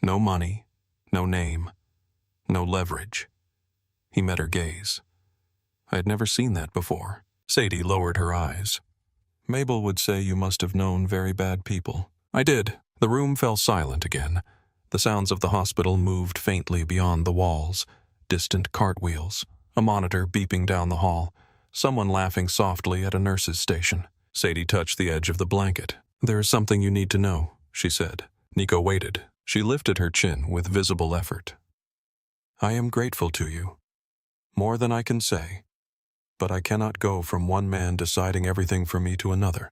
No money, no name, no leverage." He met her gaze. I had never seen that before. Sadie lowered her eyes. "Mabel would say you must have known very bad people." "I did." The room fell silent again. The sounds of the hospital moved faintly beyond the walls. Distant cartwheels, a monitor beeping down the hall, someone laughing softly at a nurse's station. Sadie touched the edge of the blanket. "There is something you need to know," she said. Nico waited. She lifted her chin with visible effort. "I am grateful to you. More than I can say. But I cannot go from one man deciding everything for me to another.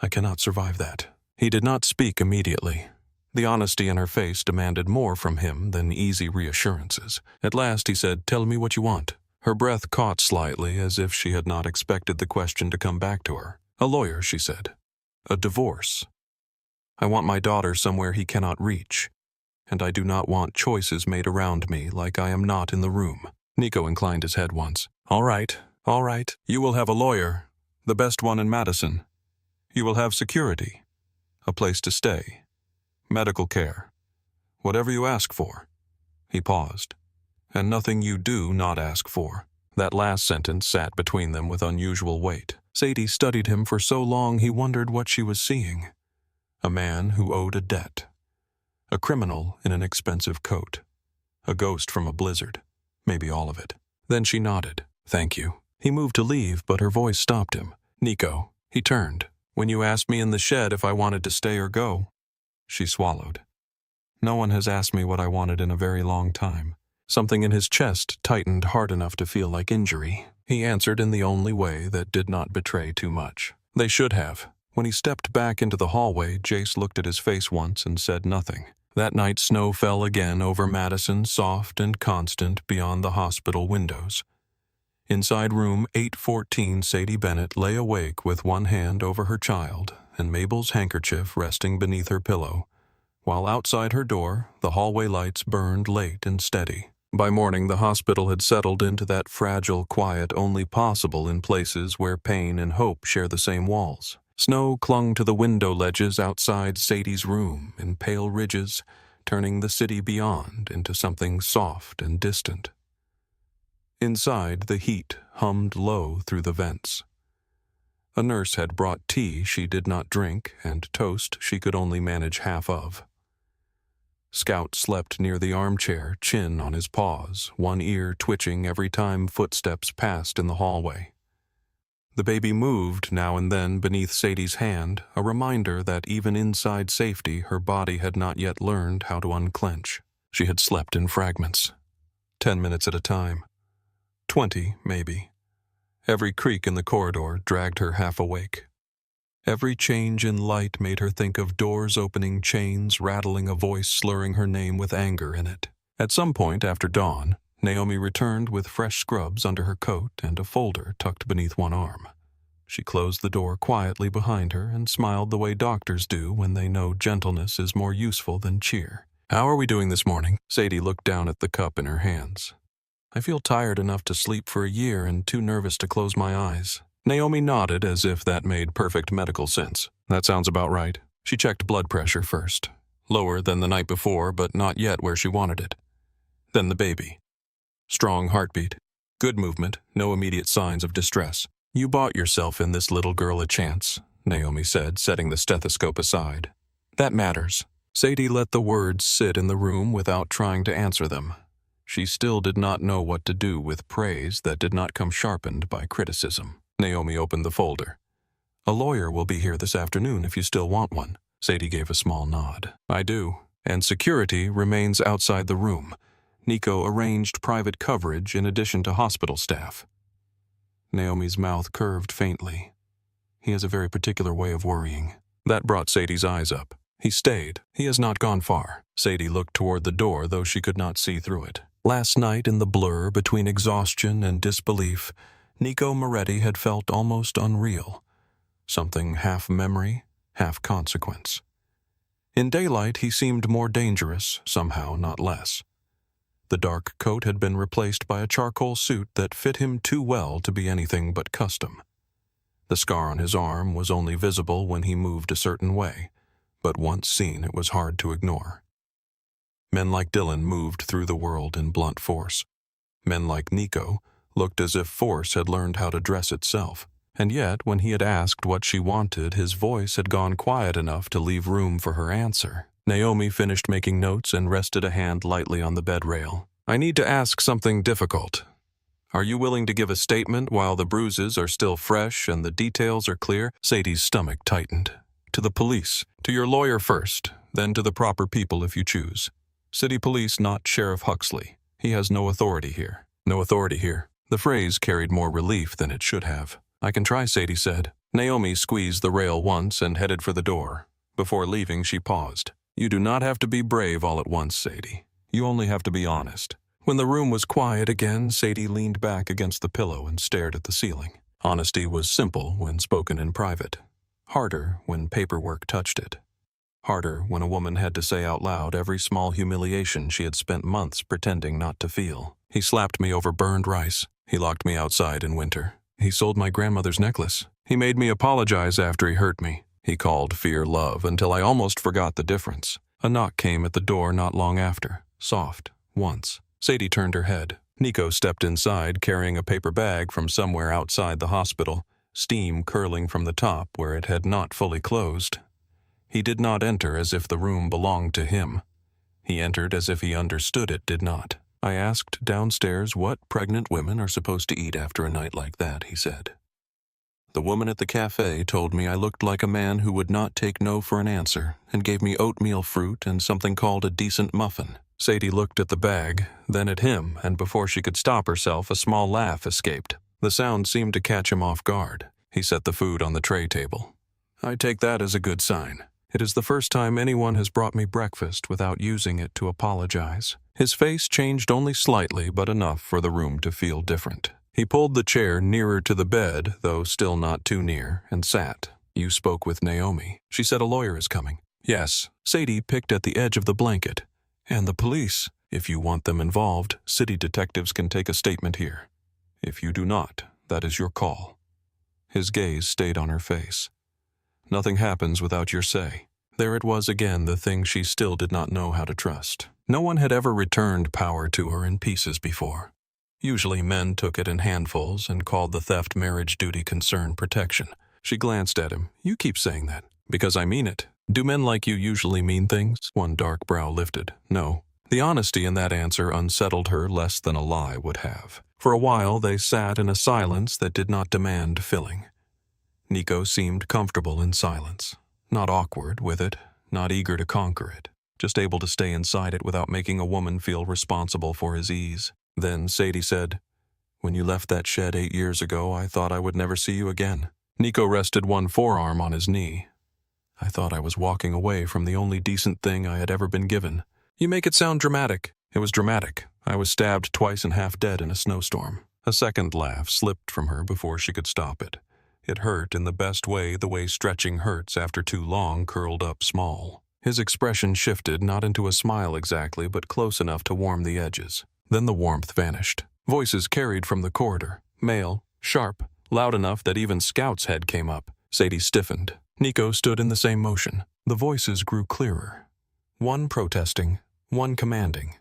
I cannot survive that." He did not speak immediately. The honesty in her face demanded more from him than easy reassurances. At last he said, "Tell me what you want." Her breath caught slightly, as if she had not expected the question to come back to her. "A lawyer," she said. "A divorce. I want my daughter somewhere he cannot reach, and I do not want choices made around me like I am not in the room." Nico inclined his head once. All right. You will have a lawyer, the best one in Madison. You will have security, a place to stay, medical care, whatever you ask for." He paused. "And nothing you do not ask for." That last sentence sat between them with unusual weight. Sadie studied him for so long he wondered what she was seeing. A man who owed a debt. A criminal in an expensive coat. A ghost from a blizzard. Maybe all of it. Then she nodded. "Thank you." He moved to leave, but her voice stopped him. "Nico." He turned. "When you asked me in the shed if I wanted to stay or go." She swallowed. "No one has asked me what I wanted in a very long time." Something in his chest tightened hard enough to feel like injury. He answered in the only way that did not betray too much. They should have. When he stepped back into the hallway, Jace looked at his face once and said nothing. That night snow fell again over Madison, soft and constant beyond the hospital windows. Inside room 814, Sadie Bennett lay awake with one hand over her child and Mabel's handkerchief resting beneath her pillow, while outside her door the hallway lights burned late and steady. By morning the hospital had settled into that fragile quiet only possible in places where pain and hope share the same walls. Snow clung to the window ledges outside Sadie's room in pale ridges, turning the city beyond into something soft and distant. Inside, the heat hummed low through the vents. A nurse had brought tea she did not drink and toast she could only manage half of. Scout slept near the armchair, chin on his paws, one ear twitching every time footsteps passed in the hallway. The baby moved now and then beneath Sadie's hand, a reminder that even inside safety her body had not yet learned how to unclench. She had slept in fragments, 10 minutes at a time. 20, maybe. Every creak in the corridor dragged her half awake. Every change in light made her think of doors opening, chains rattling, a voice slurring her name with anger in it. At some point after dawn, Naomi returned with fresh scrubs under her coat and a folder tucked beneath one arm. She closed the door quietly behind her and smiled the way doctors do when they know gentleness is more useful than cheer. "How are we doing this morning?" Sadie looked down at the cup in her hands. "I feel tired enough to sleep for a year and too nervous to close my eyes." Naomi nodded as if that made perfect medical sense. "That sounds about right." She checked blood pressure first. Lower than the night before, but not yet where she wanted it. Then the baby. Strong heartbeat. Good movement, no immediate signs of distress. "You bought yourself and this little girl a chance. Naomi said, setting the stethoscope aside. That matters. Sadie let the words sit in the room without trying to answer them. She still did not know what to do with praise that did not come sharpened by criticism. Naomi opened the folder. A lawyer will be here this afternoon if you still want one. Sadie gave a small nod. I do. And security remains outside the room. Nico arranged private coverage in addition to hospital staff. Naomi's mouth curved faintly. He has a very particular way of worrying. That brought Sadie's eyes up. He stayed. He has not gone far. Sadie looked toward the door, though she could not see through it. Last night, in the blur between exhaustion and disbelief, Nico Moretti had felt almost unreal. Something half memory, half consequence. In daylight, he seemed more dangerous, somehow not less. The dark coat had been replaced by a charcoal suit that fit him too well to be anything but custom. The scar on his arm was only visible when he moved a certain way, but once seen it was hard to ignore. Men like Dylan moved through the world in blunt force. Men like Nico looked as if force had learned how to dress itself. And yet, when he had asked what she wanted, his voice had gone quiet enough to leave room for her answer. Naomi finished making notes and rested a hand lightly on the bed rail. I need to ask something difficult. Are you willing to give a statement while the bruises are still fresh and the details are clear? Sadie's stomach tightened. To the police. To your lawyer first, then to the proper people if you choose. City police, not Sheriff Huxley. He has no authority here. No authority here. The phrase carried more relief than it should have. I can try, Sadie said. Naomi squeezed the rail once and headed for the door. Before leaving, she paused. You do not have to be brave all at once, Sadie. You only have to be honest. When the room was quiet again, Sadie leaned back against the pillow and stared at the ceiling. Honesty was simple when spoken in private. Harder when paperwork touched it. Harder when a woman had to say out loud every small humiliation she had spent months pretending not to feel. He slapped me over burned rice. He locked me outside in winter. He sold my grandmother's necklace. He made me apologize after he hurt me. He called fear love until I almost forgot the difference. A knock came at the door not long after. Soft. Once. Sadie turned her head. Nico stepped inside carrying a paper bag from somewhere outside the hospital, steam curling from the top where it had not fully closed. He did not enter as if the room belonged to him. He entered as if he understood it did not. I asked downstairs what pregnant women are supposed to eat after a night like that, he said. The woman at the cafe told me I looked like a man who would not take no for an answer and gave me oatmeal fruit and something called a decent muffin. Sadie looked at the bag, then at him, and before she could stop herself, a small laugh escaped. The sound seemed to catch him off guard. He set the food on the tray table. I take that as a good sign. It is the first time anyone has brought me breakfast without using it to apologize. His face changed only slightly, but enough for the room to feel different. He pulled the chair nearer to the bed, though still not too near, and sat. You spoke with Naomi. She said a lawyer is coming. Yes. Sadie picked at the edge of the blanket. And the police. If you want them involved, city detectives can take a statement here. If you do not, that is your call. His gaze stayed on her face. Nothing happens without your say. There it was again, the thing she still did not know how to trust. No one had ever returned power to her in pieces before. Usually men took it in handfuls and called the theft marriage duty concern protection. She glanced at him. You keep saying that. Because I mean it. Do men like you usually mean things? One dark brow lifted. No. The honesty in that answer unsettled her less than a lie would have. For a while they sat in a silence that did not demand filling. Nico seemed comfortable in silence. Not awkward with it, not eager to conquer it. Just able to stay inside it without making a woman feel responsible for his ease. Then Sadie said, When you left that shed 8 years ago, I thought I would never see you again. Nico rested one forearm on his knee. I thought I was walking away from the only decent thing I had ever been given. You make it sound dramatic. It was dramatic. I was stabbed twice and half dead in a snowstorm. A second laugh slipped from her before she could stop it. It hurt in the best way, the way stretching hurts after too long curled up small. His expression shifted, not into a smile exactly, but close enough to warm the edges. Then the warmth vanished. Voices carried from the corridor. Male, sharp, loud enough that even Scout's head came up. Sadie stiffened. Nico stood in the same motion. The voices grew clearer. One protesting, one commanding.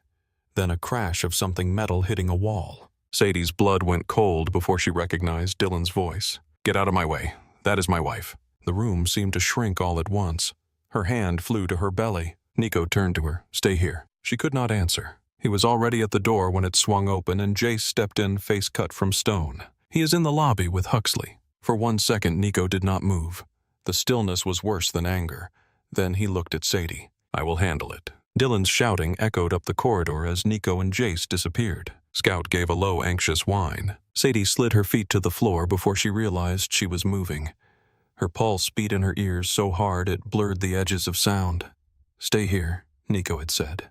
Then a crash of something metal hitting a wall. Sadie's blood went cold before she recognized Dylan's voice. Get out of my way. That is my wife. The room seemed to shrink all at once. Her hand flew to her belly. Nico turned to her. "Stay here." She could not answer. He was already at the door when it swung open and Jace stepped in, face cut from stone. He is in the lobby with Huxley. For 1 second, Nico did not move. The stillness was worse than anger. Then he looked at Sadie. "I will handle it." Dylan's shouting echoed up the corridor as Nico and Jace disappeared. Scout gave a low, anxious whine. Sadie slid her feet to the floor before she realized she was moving. Her pulse beat in her ears so hard it blurred the edges of sound. "Stay here," Nico had said.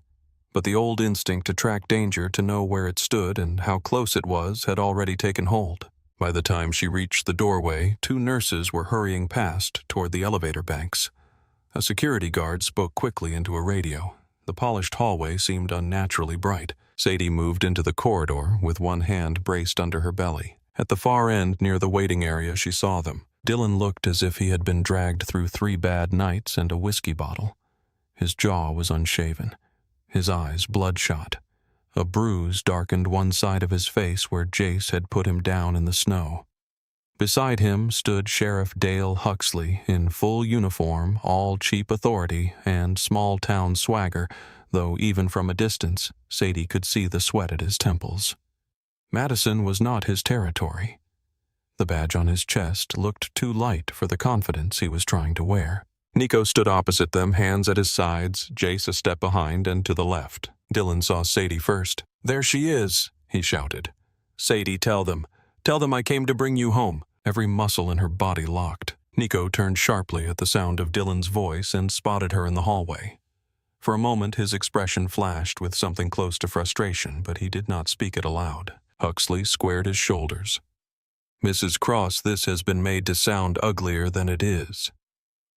But the old instinct to track danger, to know where it stood and how close it was, had already taken hold. By the time she reached the doorway, 2 nurses were hurrying past toward the elevator banks. A security guard spoke quickly into a radio. The polished hallway seemed unnaturally bright. Sadie moved into the corridor with one hand braced under her belly. At the far end near the waiting area, she saw them. Dylan looked as if he had been dragged through 3 bad nights and a whiskey bottle. His jaw was unshaven, his eyes bloodshot. A bruise darkened one side of his face where Jace had put him down in the snow. Beside him stood Sheriff Dale Huxley in full uniform, all cheap authority and small-town swagger, though even from a distance, Sadie could see the sweat at his temples. Madison was not his territory. The badge on his chest looked too light for the confidence he was trying to wear. Nico stood opposite them, hands at his sides, Jace a step behind and to the left. Dylan saw Sadie first. "There she is," he shouted. "Sadie, tell them I came to bring you home." Every muscle in her body locked. Nico turned sharply at the sound of Dylan's voice and spotted her in the hallway. For a moment his expression flashed with something close to frustration, but he did not speak it aloud. Huxley squared his shoulders. "Mrs. Cross, this has been made to sound uglier than it is.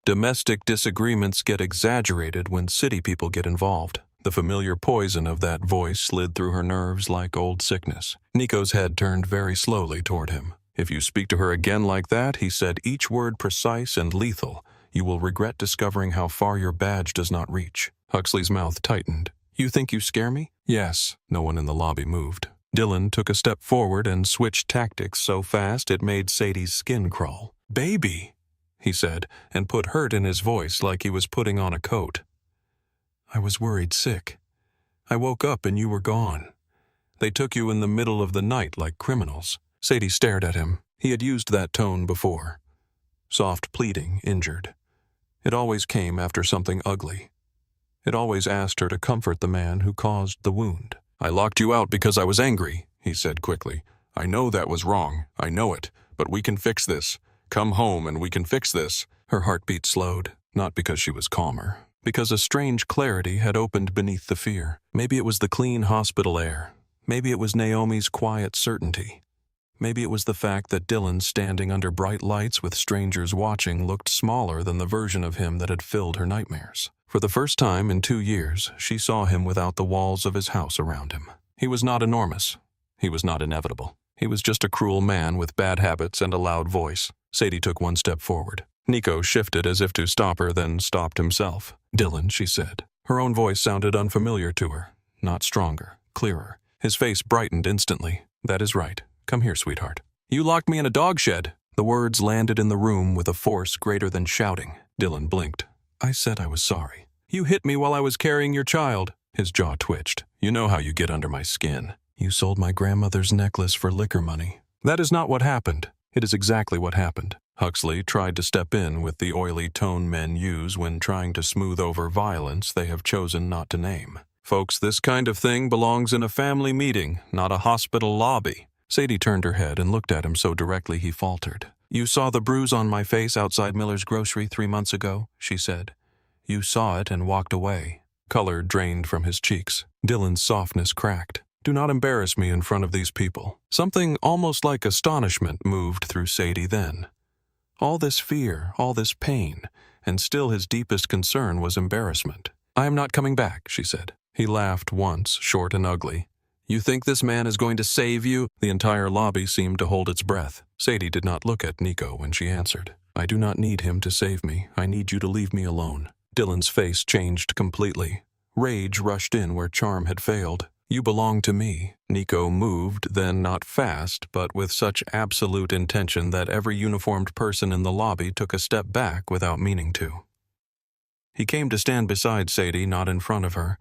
Domestic disagreements get exaggerated when city people get involved." The familiar poison of that voice slid through her nerves like old sickness. Nico's head turned very slowly toward him. "If you speak to her again like that," he said, each word precise and lethal, "you will regret discovering how far your badge does not reach." Huxley's mouth tightened. "You think you scare me?" "Yes." No one in the lobby moved. Dylan took a step forward and switched tactics so fast it made Sadie's skin crawl. "Baby," he said, and put hurt in his voice like he was putting on a coat. "I was worried sick. I woke up and you were gone. They took you in the middle of the night like criminals." Sadie stared at him. He had used that tone before. Soft pleading, injured. It always came after something ugly. It always asked her to comfort the man who caused the wound. "I locked you out because I was angry," he said quickly. "I know that was wrong. I know it. But we can fix this. Come home and we can fix this." Her heartbeat slowed, not because she was calmer, because a strange clarity had opened beneath the fear. Maybe it was the clean hospital air. Maybe it was Naomi's quiet certainty. Maybe it was the fact that Dylan, standing under bright lights with strangers watching, looked smaller than the version of him that had filled her nightmares. For the first time in 2 years, she saw him without the walls of his house around him. He was not enormous. He was not inevitable. He was just a cruel man with bad habits and a loud voice. Sadie took 1 step forward. Nico shifted as if to stop her, then stopped himself. "Dylan," she said. Her own voice sounded unfamiliar to her, not stronger, clearer. His face brightened instantly. "That is right. Come here, sweetheart." "You locked me in a dog shed." The words landed in the room with a force greater than shouting. Dylan blinked. "I said I was sorry." "You hit me while I was carrying your child." His jaw twitched. "You know how you get under my skin. You sold my grandmother's necklace for liquor money." "That is not what happened." "It is exactly what happened." Huxley tried to step in with the oily tone men use when trying to smooth over violence they have chosen not to name. "Folks, this kind of thing belongs in a family meeting, not a hospital lobby." Sadie turned her head and looked at him so directly he faltered. "You saw the bruise on my face outside Miller's grocery 3 months ago," she said. "You saw it and walked away." Color drained from his cheeks. Dylan's softness cracked. "Do not embarrass me in front of these people." Something almost like astonishment moved through Sadie then. All this fear, all this pain, and still his deepest concern was embarrassment. "I am not coming back," she said. He laughed once, short and ugly. "You think this man is going to save you?" The entire lobby seemed to hold its breath. Sadie did not look at Nico when she answered. "I do not need him to save me. I need you to leave me alone." Dylan's face changed completely. Rage rushed in where charm had failed. You belong to me. Nico moved, then not fast, but with such absolute intention that every uniformed person in the lobby took a step back without meaning to. He came to stand beside Sadie, not in front of her,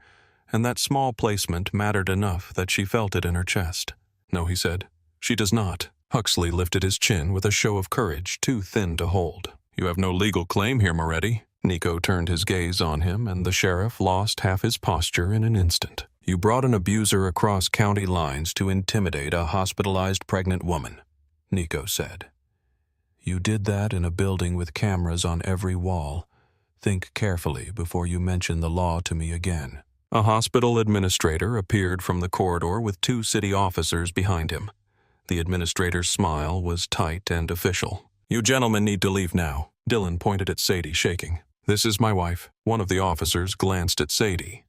and that small placement mattered enough that she felt it in her chest. No, he said. She does not. Huxley lifted his chin with a show of courage too thin to hold. You have no legal claim here, Moretti. Nico turned his gaze on him, and the sheriff lost half his posture in an instant. You brought an abuser across county lines to intimidate a hospitalized pregnant woman, Nico said. You did that in a building with cameras on every wall. Think carefully before you mention the law to me again. A hospital administrator appeared from the corridor with 2 city officers behind him. The administrator's smile was tight and official. You gentlemen need to leave now. Dylan pointed at Sadie, shaking. This is my wife. One of the officers glanced at Sadie.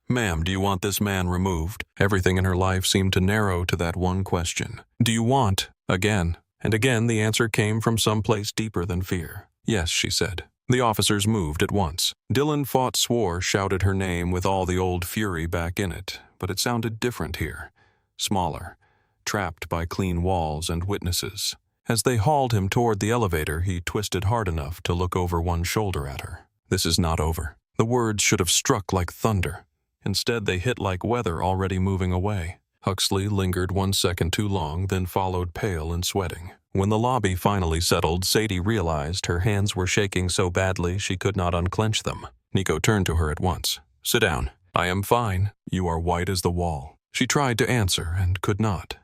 Ma'am, do you want this man removed? Everything in her life seemed to narrow to that one question. Do you want? Again. And again the answer came from someplace deeper than fear. Yes, she said. The officers moved at once. Dylan fought, swore, shouted her name with all the old fury back in it, but it sounded different here. Smaller, trapped by clean walls and witnesses. As they hauled him toward the elevator, he twisted hard enough to look over one shoulder at her. This is not over. The words should have struck like thunder. Instead, they hit like weather already moving away. Huxley lingered 1 second too long, then followed pale and sweating. When the lobby finally settled, Sadie realized her hands were shaking so badly she could not unclench them. Nico turned to her at once. Sit down. I am fine. You are white as the wall. She tried to answer and could not.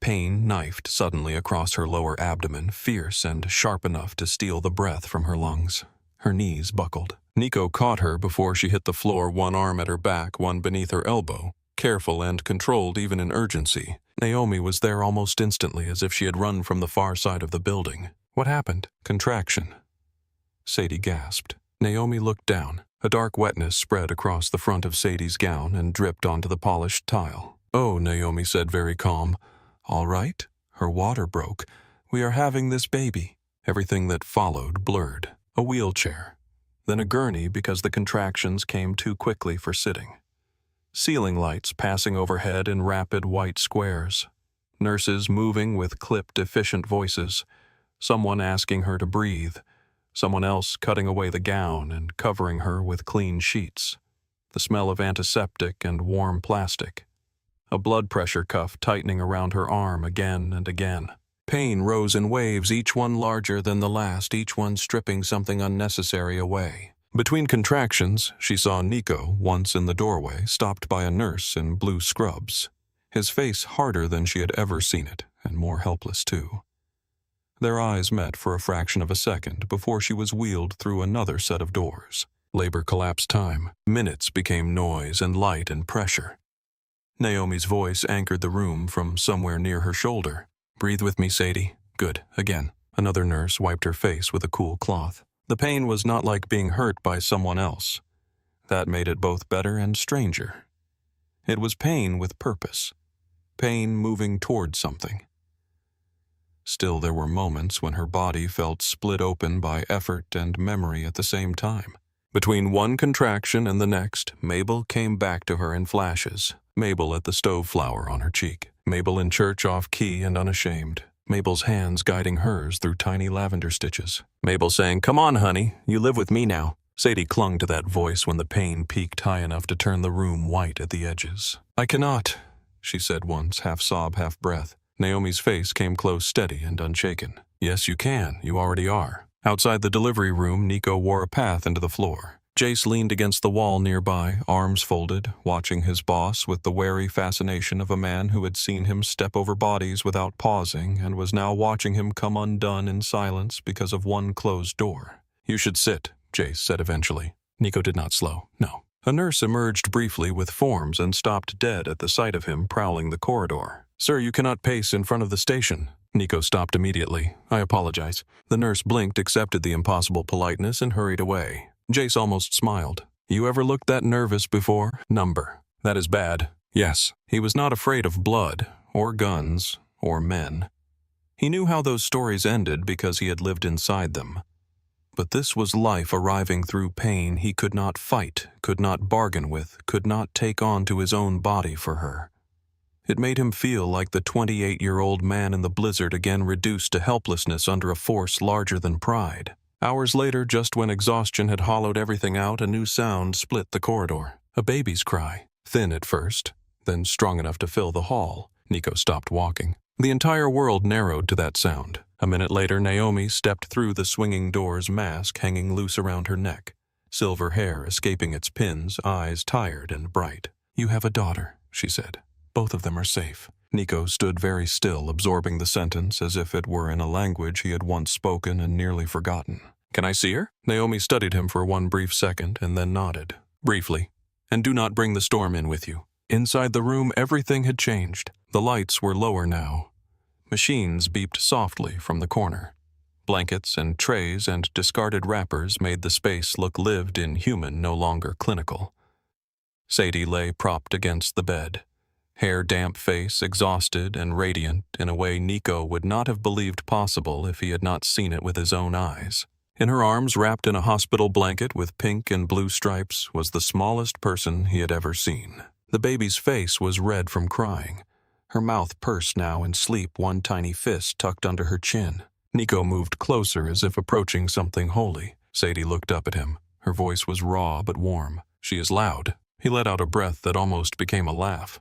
Pain knifed suddenly across her lower abdomen, fierce and sharp enough to steal the breath from her lungs. Her knees buckled. Nico caught her before she hit the floor, one arm at her back, one beneath her elbow. Careful and controlled even in urgency. Naomi was there almost instantly, as if she had run from the far side of the building. What happened? Contraction. Sadie gasped. Naomi looked down. A dark wetness spread across the front of Sadie's gown and dripped onto the polished tile. Oh, Naomi said, very calm. All right. Her water broke. We are having this baby. Everything that followed blurred. A wheelchair. Then a gurney because the contractions came too quickly for sitting. Ceiling lights passing overhead in rapid white squares. Nurses moving with clipped, efficient voices. Someone asking her to breathe. Someone else cutting away the gown and covering her with clean sheets. The smell of antiseptic and warm plastic. A blood pressure cuff tightening around her arm again and again. Pain rose in waves, each one larger than the last, each one stripping something unnecessary away. Between contractions, she saw Nico, once in the doorway, stopped by a nurse in blue scrubs. His face harder than she had ever seen it, and more helpless too. Their eyes met for a fraction of a second before she was wheeled through another set of doors. Labor collapsed time. Minutes became noise and light and pressure. Naomi's voice anchored the room from somewhere near her shoulder. Breathe with me, Sadie. Good. Again. Another nurse wiped her face with a cool cloth. The pain was not like being hurt by someone else. That made it both better and stranger. It was pain with purpose. Pain moving toward something. Still, there were moments when her body felt split open by effort and memory at the same time. Between one contraction and the next, Mabel came back to her in flashes. Mabel at the stove flower on her cheek. Mabel in church off-key and unashamed. Mabel's hands guiding hers through tiny lavender stitches. Mabel saying, "Come on, honey, you live with me now." Sadie clung to that voice when the pain peaked high enough to turn the room white at the edges. "I cannot," she said once, half sob, half breath. Naomi's face came close, steady and unshaken. "Yes, you can. You already are." Outside the delivery room, Nico wore a path into the floor. Jace leaned against the wall nearby, arms folded, watching his boss with the wary fascination of a man who had seen him step over bodies without pausing and was now watching him come undone in silence because of one closed door. "You should sit," Jace said eventually. Nico did not slow. No. A nurse emerged briefly with forms and stopped dead at the sight of him prowling the corridor. "Sir, you cannot pace in front of the station." Nico stopped immediately. "I apologize." The nurse blinked, accepted the impossible politeness, and hurried away. Jace almost smiled. "You ever looked that nervous before? Number. That is bad." Yes, he was not afraid of blood, or guns, or men. He knew how those stories ended because he had lived inside them. But this was life arriving through pain he could not fight, could not bargain with, could not take on to his own body for her. It made him feel like the 28-year-old man in the blizzard again reduced to helplessness under a force larger than pride. Hours later, just when exhaustion had hollowed everything out, a new sound split the corridor. A baby's cry, thin at first, then strong enough to fill the hall. Nico stopped walking. The entire world narrowed to that sound. A minute later, Naomi stepped through the swinging door's mask hanging loose around her neck, silver hair escaping its pins, eyes tired and bright. "You have a daughter," she said. "Both of them are safe." Nico stood very still, absorbing the sentence as if it were in a language he had once spoken and nearly forgotten. "Can I see her?" Naomi studied him for one brief second and then nodded. "Briefly. And do not bring the storm in with you." Inside the room, everything had changed. The lights were lower now. Machines beeped softly from the corner. Blankets and trays and discarded wrappers made the space look lived in, human, no longer clinical. Sadie lay propped against the bed, hair-damp face, exhausted and radiant in a way Nico would not have believed possible if he had not seen it with his own eyes. In her arms, wrapped in a hospital blanket with pink and blue stripes, was the smallest person he had ever seen. The baby's face was red from crying, her mouth pursed now in sleep, one tiny fist tucked under her chin. Nico moved closer as if approaching something holy. Sadie looked up at him. Her voice was raw but warm. "She is loud." He let out a breath that almost became a laugh.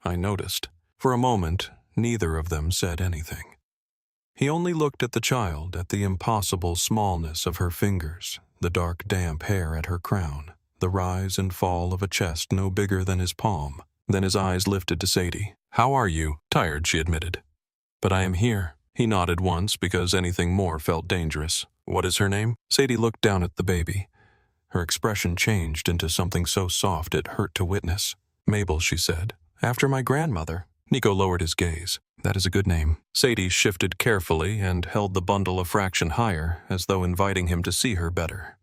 I noticed. For a moment, neither of them said anything. He only looked at the child, at the impossible smallness of her fingers, the dark damp hair at her crown, the rise and fall of a chest no bigger than his palm. Then his eyes lifted to Sadie. "How are you?" "Tired," she admitted. "But I am here." He nodded once because anything more felt dangerous. "What is her name?" Sadie looked down at the baby. Her expression changed into something so soft it hurt to witness. "Mabel," she said. "After my grandmother." Nico lowered his gaze. "That is a good name." Sadie shifted carefully and held the bundle a fraction higher, as though inviting him to see her better.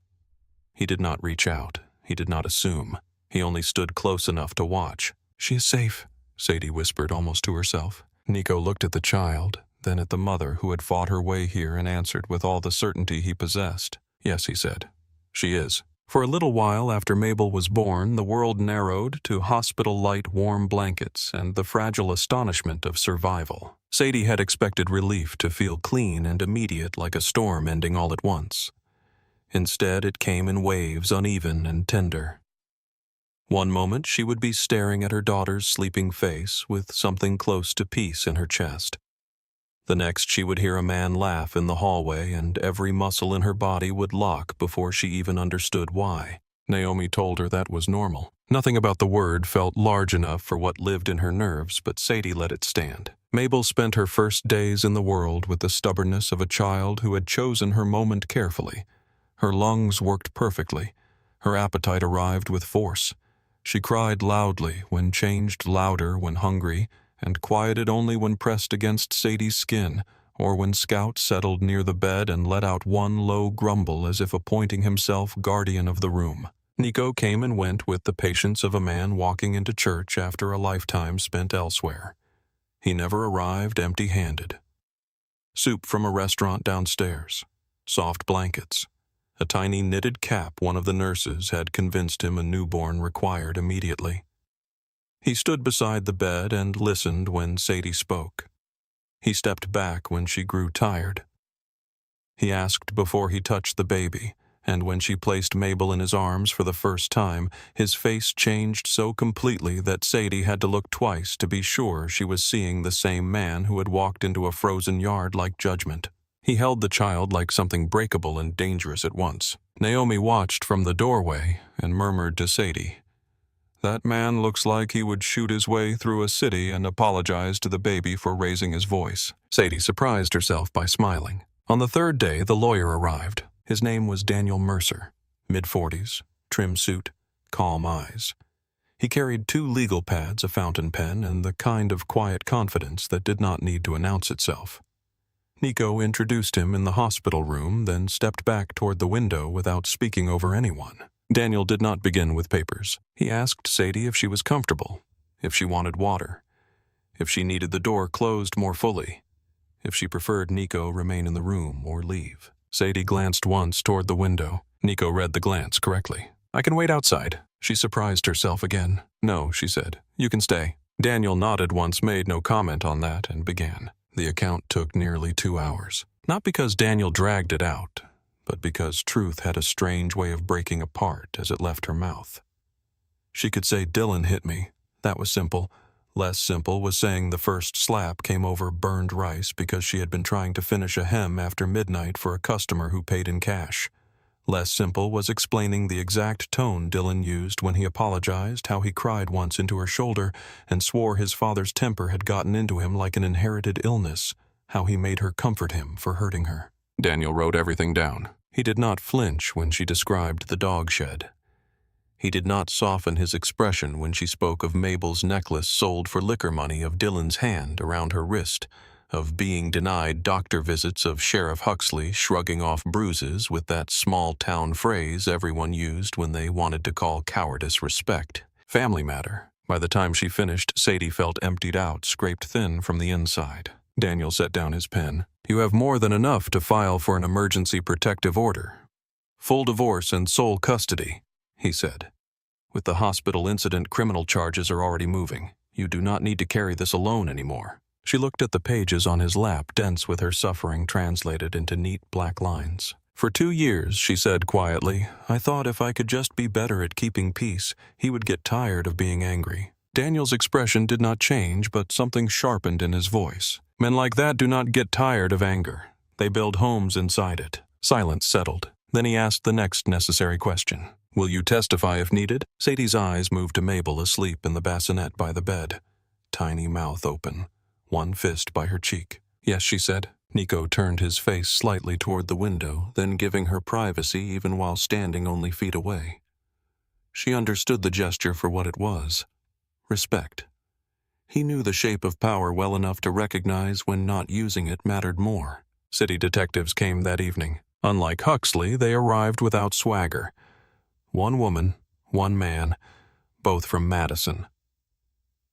He did not reach out. He did not assume. He only stood close enough to watch. "She is safe," Sadie whispered almost to herself. Nico looked at the child, then at the mother who had fought her way here and answered with all the certainty he possessed. "Yes," he said. "She is." For a little while after Mabel was born, the world narrowed to hospital-light warm blankets and the fragile astonishment of survival. Sadie had expected relief to feel clean and immediate, like a storm ending all at once. Instead, it came in waves, uneven and tender. One moment she would be staring at her daughter's sleeping face with something close to peace in her chest. The next she would hear a man laugh in the hallway, and every muscle in her body would lock before she even understood why. Naomi told her that was normal. Nothing about the word felt large enough for what lived in her nerves, but Sadie let it stand. Mabel spent her first days in the world with the stubbornness of a child who had chosen her moment carefully. Her lungs worked perfectly. Her appetite arrived with force. She cried loudly when changed louder when hungry, and quieted only when pressed against Sadie's skin, or when Scout settled near the bed and let out one low grumble as if appointing himself guardian of the room. Nico came and went with the patience of a man walking into church after a lifetime spent elsewhere. He never arrived empty-handed. Soup from a restaurant downstairs, soft blankets, a tiny knitted cap one of the nurses had convinced him a newborn required immediately. He stood beside the bed and listened when Sadie spoke. He stepped back when she grew tired. He asked before he touched the baby, and when she placed Mabel in his arms for the first time, his face changed so completely that Sadie had to look twice to be sure she was seeing the same man who had walked into a frozen yard like judgment. He held the child like something breakable and dangerous at once. Naomi watched from the doorway and murmured to Sadie, "That man looks like he would shoot his way through a city and apologize to the baby for raising his voice." Sadie surprised herself by smiling. On the third day, the lawyer arrived. His name was Daniel Mercer, mid-40s, trim suit, calm eyes. He carried 2 legal pads, a fountain pen, and the kind of quiet confidence that did not need to announce itself. Nico introduced him in the hospital room, then stepped back toward the window without speaking over anyone. Daniel did not begin with papers. He asked Sadie if she was comfortable, if she wanted water, if she needed the door closed more fully, if she preferred Nico remain in the room or leave. Sadie glanced once toward the window. Nico read the glance correctly. "I can wait outside." She surprised herself again. "No," she said. "You can stay." Daniel nodded once, made no comment on that, and began. The account took nearly 2 hours. Not because Daniel dragged it out, but because truth had a strange way of breaking apart as it left her mouth. She could say Dylan hit me. That was simple. Less simple was saying the first slap came over burned rice because she had been trying to finish a hem after midnight for a customer who paid in cash. Less simple was explaining the exact tone Dylan used when he apologized, how he cried once into her shoulder and swore his father's temper had gotten into him like an inherited illness, how he made her comfort him for hurting her. Daniel wrote everything down. He did not flinch when she described the dog shed. He did not soften his expression when she spoke of Mabel's necklace sold for liquor money, of Dylan's hand around her wrist, of being denied doctor visits, of Sheriff Huxley shrugging off bruises with that small-town phrase everyone used when they wanted to call cowardice respect. Family matter. By the time she finished, Sadie felt emptied out, scraped thin from the inside. Daniel set down his pen. You have more than enough to file for an emergency protective order. Full divorce and sole custody, he said. With the hospital incident, criminal charges are already moving. You do not need to carry this alone anymore. She looked at the pages on his lap, dense with her suffering translated into neat black lines. For 2 years, she said quietly, I thought if I could just be better at keeping peace, he would get tired of being angry. Daniel's expression did not change, but something sharpened in his voice. Men like that do not get tired of anger. They build homes inside it. Silence settled. Then he asked the next necessary question. Will you testify if needed? Sadie's eyes moved to Mabel asleep in the bassinet by the bed, tiny mouth open, one fist by her cheek. Yes, she said. Nico turned his face slightly toward the window, then giving her privacy even while standing only feet away. She understood the gesture for what it was. Respect. He knew the shape of power well enough to recognize when not using it mattered more. City detectives came that evening. Unlike Huxley, they arrived without swagger. One woman, one man, both from Madison.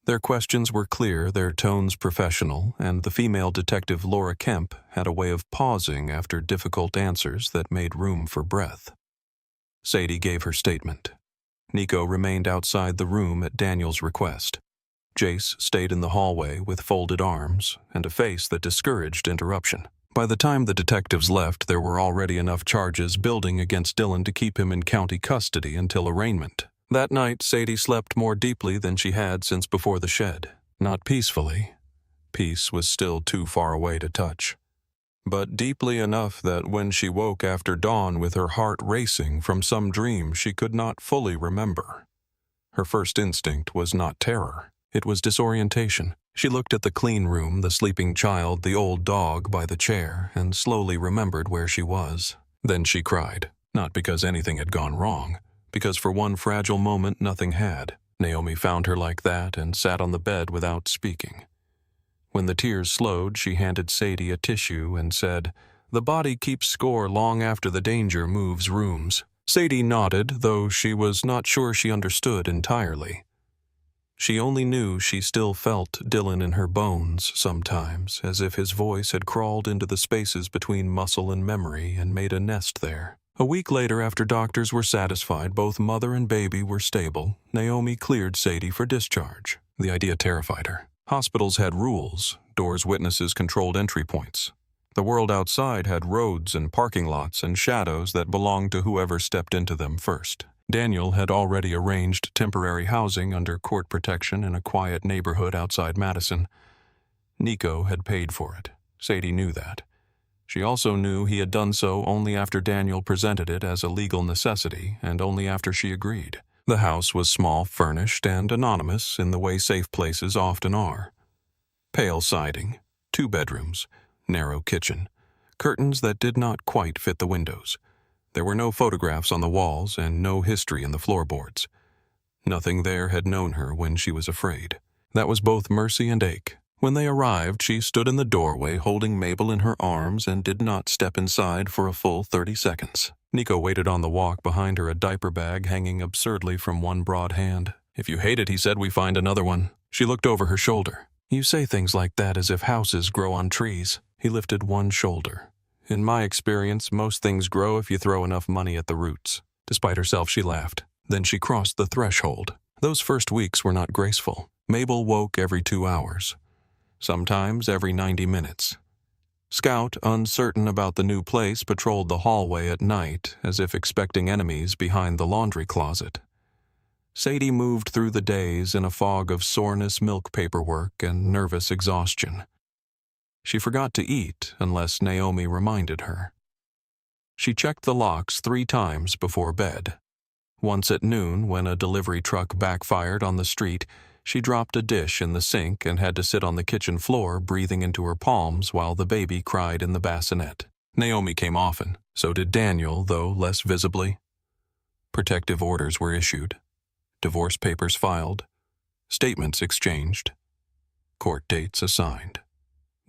Their questions were clear, their tones professional, and the female detective Laura Kemp had a way of pausing after difficult answers that made room for breath. Sadie gave her statement. Nico remained outside the room at Daniel's request. Jace stayed in the hallway with folded arms and a face that discouraged interruption. By the time the detectives left, there were already enough charges building against Dylan to keep him in county custody until arraignment. That night, Sadie slept more deeply than she had since before the shed. Not peacefully. Peace was still too far away to touch. But deeply enough that when she woke after dawn with her heart racing from some dream she could not fully remember, her first instinct was not terror. It was disorientation. She looked at the clean room, the sleeping child, the old dog by the chair, and slowly remembered where she was. Then she cried, not because anything had gone wrong, because for one fragile moment nothing had. Naomi found her like that and sat on the bed without speaking. When the tears slowed, she handed Sadie a tissue and said, "The body keeps score long after the danger moves rooms." Sadie nodded, though she was not sure she understood entirely. She only knew she still felt Dylan in her bones sometimes, as if his voice had crawled into the spaces between muscle and memory and made a nest there. A week later, after doctors were satisfied both mother and baby were stable, Naomi cleared Sadie for discharge. The idea terrified her. Hospitals had rules, doors witnesses controlled entry points. The world outside had roads and parking lots and shadows that belonged to whoever stepped into them first. Daniel had already arranged temporary housing under court protection in a quiet neighborhood outside Madison. Nico had paid for it. Sadie knew that. She also knew he had done so only after Daniel presented it as a legal necessity and only after she agreed. The house was small, furnished, and anonymous in the way safe places often are. Pale siding, 2 bedrooms, narrow kitchen, curtains that did not quite fit the windows. There were no photographs on the walls and no history in the floorboards. Nothing there had known her when she was afraid. That was both mercy and ache. When they arrived, she stood in the doorway holding Mabel in her arms and did not step inside for a full 30 seconds. Nico waited on the walk behind her, a diaper bag hanging absurdly from one broad hand. "If you hate it," he said, "we find another one." She looked over her shoulder. "You say things like that as if houses grow on trees." He lifted one shoulder. "In my experience, most things grow if you throw enough money at the roots." Despite herself, she laughed. Then she crossed the threshold. Those first weeks were not graceful. Mabel woke every 2 hours, sometimes every 90 minutes. Scout, uncertain about the new place, patrolled the hallway at night as if expecting enemies behind the laundry closet. Sadie moved through the days in a fog of soreness, milk paperwork, and nervous exhaustion. She forgot to eat unless Naomi reminded her. She checked the locks 3 times before bed. Once at noon, when a delivery truck backfired on the street, she dropped a dish in the sink and had to sit on the kitchen floor breathing into her palms while the baby cried in the bassinet. Naomi came often. So did Daniel, though less visibly. Protective orders were issued. Divorce papers filed. Statements exchanged. Court dates assigned.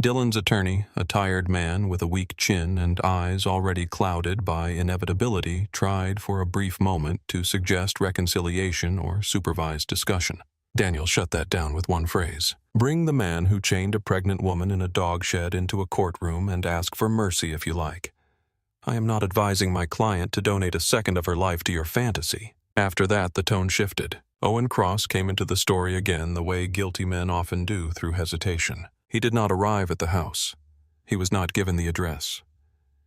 Dylan's attorney, a tired man with a weak chin and eyes already clouded by inevitability, tried for a brief moment to suggest reconciliation or supervised discussion. Daniel shut that down with one phrase. Bring the man who chained a pregnant woman in a dog shed into a courtroom and ask for mercy if you like. I am not advising my client to donate a second of her life to your fantasy. After that, the tone shifted. Owen Cross came into the story again the way guilty men often do through hesitation. He did not arrive at the house. He was not given the address.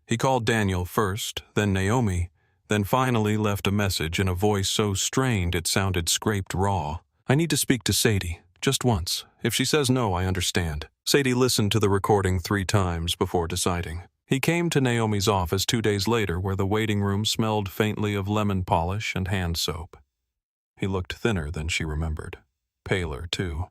He called Daniel first, then Naomi, then finally left a message in a voice so strained it sounded scraped raw. I need to speak to Sadie, just once. If she says no, I understand. Sadie listened to the recording 3 times before deciding. He came to Naomi's office 2 days later, where the waiting room smelled faintly of lemon polish and hand soap. He looked thinner than she remembered. Paler, too.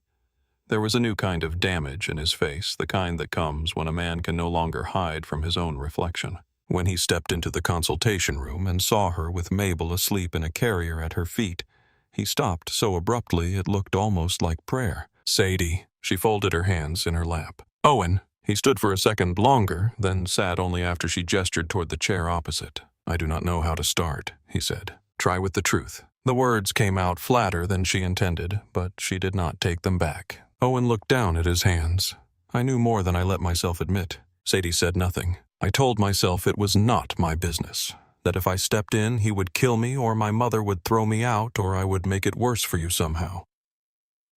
There was a new kind of damage in his face, the kind that comes when a man can no longer hide from his own reflection. When he stepped into the consultation room and saw her with Mabel asleep in a carrier at her feet, he stopped so abruptly it looked almost like prayer. Sadie. She folded her hands in her lap. Owen. He stood for a second longer, then sat only after she gestured toward the chair opposite. I do not know how to start, he said. Try with the truth. The words came out flatter than she intended, but she did not take them back. Owen looked down at his hands. I knew more than I let myself admit. Sadie said nothing. I told myself it was not my business, that if I stepped in, he would kill me or my mother would throw me out or I would make it worse for you somehow.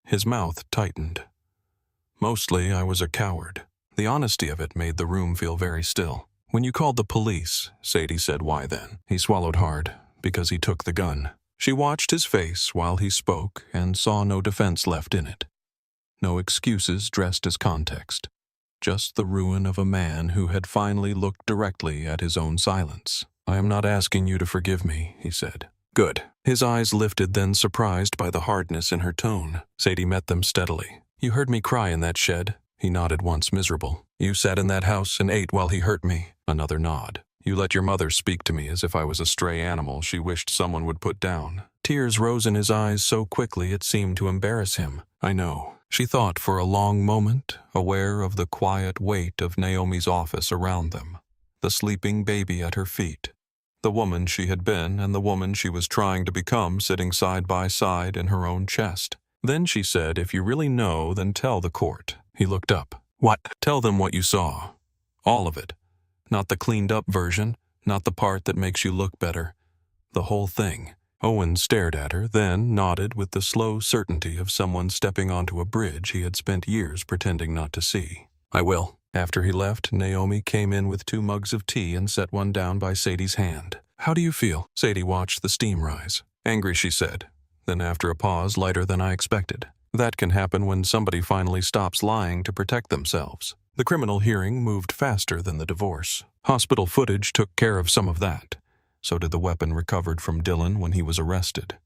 His mouth tightened. Mostly I was a coward. The honesty of it made the room feel very still. When you called the police, Sadie said, why then? He swallowed hard, because he took the gun. She watched his face while he spoke and saw no defense left in it. No excuses dressed as context. Just the ruin of a man who had finally looked directly at his own silence. I am not asking you to forgive me, he said. Good. His eyes lifted, then surprised by the hardness in her tone. Sadie met them steadily. You heard me cry in that shed. He nodded once, miserable. You sat in that house and ate while he hurt me. Another nod. You let your mother speak to me as if I was a stray animal she wished someone would put down. Tears rose in his eyes so quickly it seemed to embarrass him. I know. She thought for a long moment, aware of the quiet weight of Naomi's office around them. The sleeping baby at her feet. The woman she had been and the woman she was trying to become sitting side by side in her own chest. Then she said, if you really know, then tell the court. He looked up. What? Tell them what you saw. All of it. Not the cleaned-up version, not the part that makes you look better. The whole thing. Owen stared at her, then nodded with the slow certainty of someone stepping onto a bridge he had spent years pretending not to see. I will. After he left, Naomi came in with 2 mugs of tea and set one down by Sadie's hand. How do you feel? Sadie watched the steam rise. Angry, she said. Then after a pause, lighter than I expected. That can happen when somebody finally stops lying to protect themselves. The criminal hearing moved faster than the divorce. Hospital footage took care of some of that. So did the weapon recovered from Dylan when he was arrested.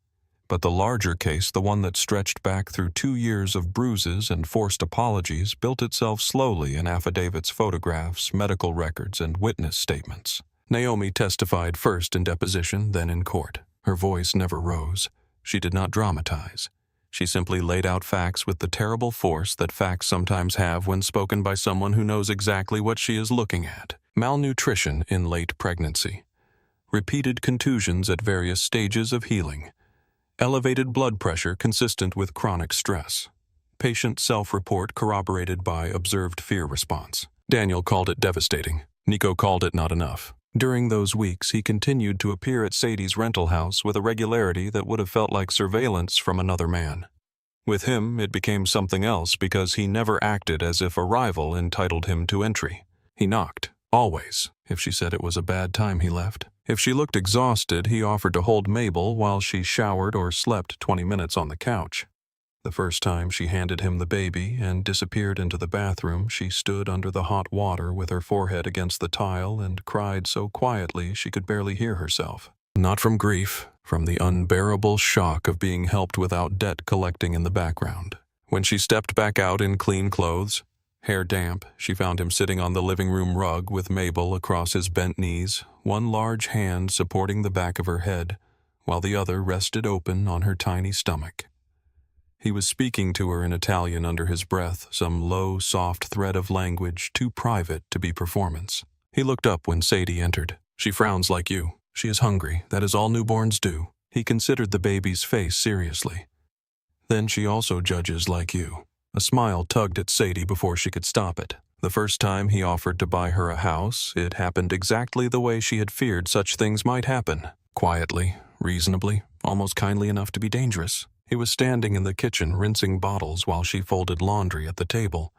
But the larger case, the one that stretched back through 2 years of bruises and forced apologies, built itself slowly in affidavits, photographs, medical records, and witness statements. Naomi testified first in deposition, then in court. Her voice never rose. She did not dramatize. She simply laid out facts with the terrible force that facts sometimes have when spoken by someone who knows exactly what she is looking at. Malnutrition in late pregnancy. Repeated contusions at various stages of healing. Elevated blood pressure consistent with chronic stress. Patient self-report corroborated by observed fear response. Daniel called it devastating. Nico called it not enough. During those weeks, he continued to appear at Sadie's rental house with a regularity that would have felt like surveillance from another man. With him, it became something else because he never acted as if a rival entitled him to entry. He knocked, always. If she said it was a bad time, he left. If she looked exhausted, he offered to hold Mabel while she showered or slept 20 minutes on the couch. The first time she handed him the baby and disappeared into the bathroom, she stood under the hot water with her forehead against the tile and cried so quietly she could barely hear herself. Not from grief, from the unbearable shock of being helped without debt collecting in the background. When she stepped back out in clean clothes, hair damp, she found him sitting on the living room rug with Mabel across his bent knees, one large hand supporting the back of her head, while the other rested open on her tiny stomach. He was speaking to her in Italian under his breath, some low, soft thread of language too private to be performance. He looked up when Sadie entered. She frowns like you. She is hungry. That is all newborns do. He considered the baby's face seriously. Then she also judges like you. A smile tugged at Sadie before she could stop it. The first time he offered to buy her a house, it happened exactly the way she had feared such things might happen. Quietly, reasonably, almost kindly enough to be dangerous. He was standing in the kitchen rinsing bottles while she folded laundry at the table.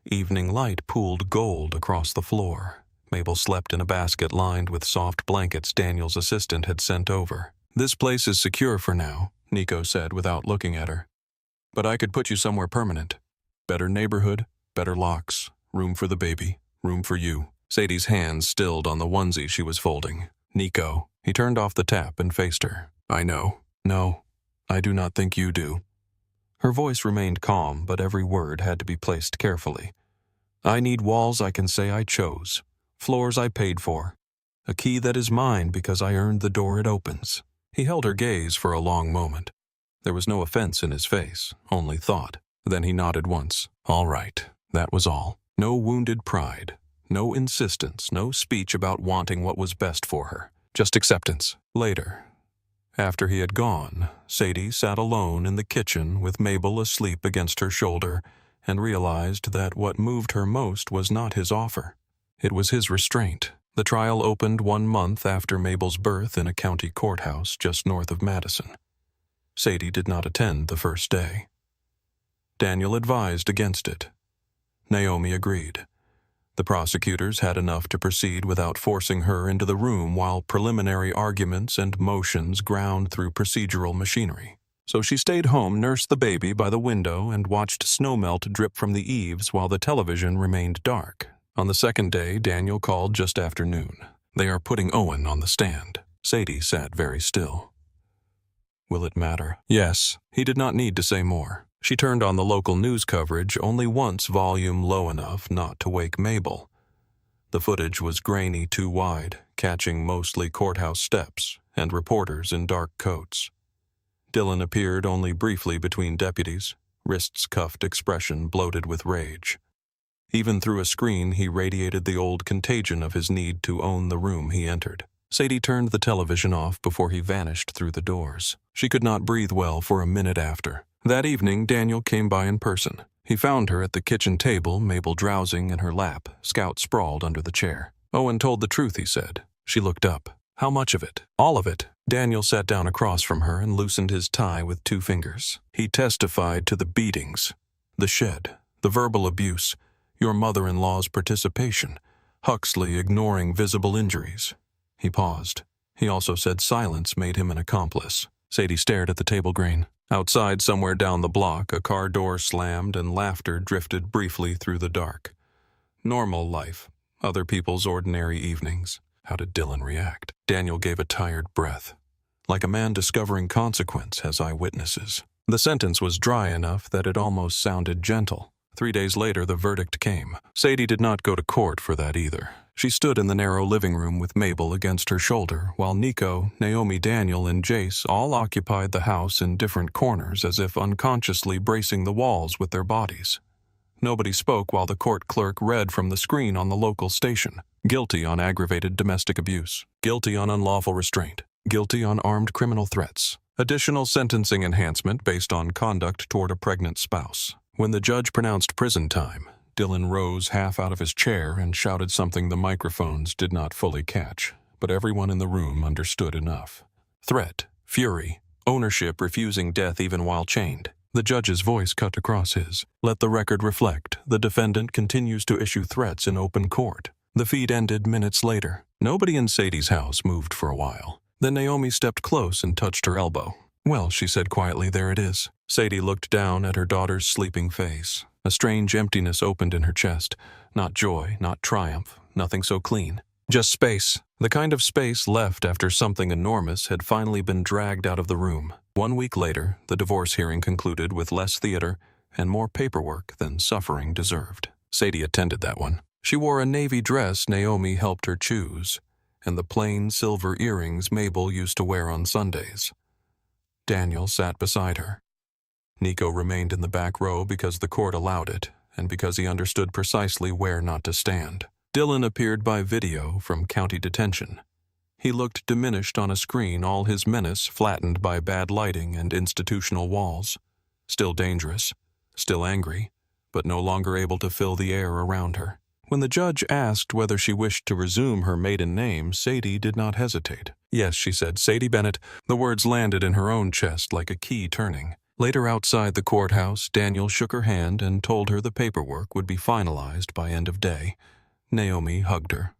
Evening light pooled gold across the floor. Mabel slept in a basket lined with soft blankets Daniel's assistant had sent over. "This place is secure for now," Nico said without looking at her. "But I could put you somewhere permanent. Better neighborhood, better locks, room for the baby, room for you." Sadie's hands stilled on the onesie she was folding. "Nico." He turned off the tap and faced her. "I know. No, I do not think you do." Her voice remained calm, but every word had to be placed carefully. "I need walls I can say I chose. Floors I paid for. A key that is mine because I earned the door it opens." He held her gaze for a long moment. There was no offense in his face, only thought. Then he nodded once. All right, that was all. No wounded pride, no insistence, no speech about wanting what was best for her. Just acceptance. Later, after he had gone, Sadie sat alone in the kitchen with Mabel asleep against her shoulder and realized that what moved her most was not his offer. It was his restraint. The trial opened 1 month after Mabel's birth in a county courthouse just north of Madison. Sadie did not attend the first day. Daniel advised against it. Naomi agreed. The prosecutors had enough to proceed without forcing her into the room while preliminary arguments and motions ground through procedural machinery. So she stayed home, nursed the baby by the window, and watched snowmelt drip from the eaves while the television remained dark. On the second day, Daniel called just after noon. "They are putting Owen on the stand." Sadie sat very still. "Will it matter?" Yes. He did not need to say more. She turned on the local news coverage only once, volume low enough not to wake Mabel. The footage was grainy too wide, catching mostly courthouse steps and reporters in dark coats. Dylan appeared only briefly between deputies, wrists cuffed, expression bloated with rage. Even through a screen, he radiated the old contagion of his need to own the room he entered. Sadie turned the television off before he vanished through the doors. She could not breathe well for a minute after. That evening, Daniel came by in person. He found her at the kitchen table, Mabel drowsing in her lap, Scout sprawled under the chair. "Owen told the truth," he said. She looked up. "How much of it?" "All of it." Daniel sat down across from her and loosened his tie with 2 fingers. He testified to the beatings, the shed, the verbal abuse, your mother-in-law's participation, Huxley ignoring visible injuries. He paused. He also said silence made him an accomplice. Sadie stared at the table grain. Outside, somewhere down the block, a car door slammed and laughter drifted briefly through the dark. Normal life, other people's ordinary evenings. How did Dylan react? Daniel gave a tired breath. Like a man discovering consequence as eyewitnesses. The sentence was dry enough that it almost sounded gentle. 3 days later, the verdict came. Sadie did not go to court for that either. She stood in the narrow living room with Mabel against her shoulder, while Nico, Naomi, Daniel, and Jace all occupied the house in different corners as if unconsciously bracing the walls with their bodies. Nobody spoke while the court clerk read from the screen on the local station. Guilty on aggravated domestic abuse. Guilty on unlawful restraint. Guilty on armed criminal threats. Additional sentencing enhancement based on conduct toward a pregnant spouse. When the judge pronounced prison time, Dylan rose half out of his chair and shouted something the microphones did not fully catch, but everyone in the room understood enough. Threat, fury, ownership refusing death even while chained. The judge's voice cut across his. Let the record reflect, the defendant continues to issue threats in open court. The feed ended minutes later. Nobody in Sadie's house moved for a while. Then Naomi stepped close and touched her elbow. Well, she said quietly, there it is. Sadie looked down at her daughter's sleeping face. A strange emptiness opened in her chest. Not joy, not triumph, nothing so clean. Just space. The kind of space left after something enormous had finally been dragged out of the room. 1 week later, the divorce hearing concluded with less theater and more paperwork than suffering deserved. Sadie attended that one. She wore a navy dress Naomi helped her choose, and the plain silver earrings Mabel used to wear on Sundays. Daniel sat beside her. Nico remained in the back row because the court allowed it, and because he understood precisely where not to stand. Dylan appeared by video from county detention. He looked diminished on a screen, all his menace flattened by bad lighting and institutional walls. Still dangerous, still angry, but no longer able to fill the air around her. When the judge asked whether she wished to resume her maiden name, Sadie did not hesitate. Yes, she said, Sadie Bennett. The words landed in her own chest like a key turning. Later outside the courthouse, Daniel shook her hand and told her the paperwork would be finalized by end of day. Naomi hugged her.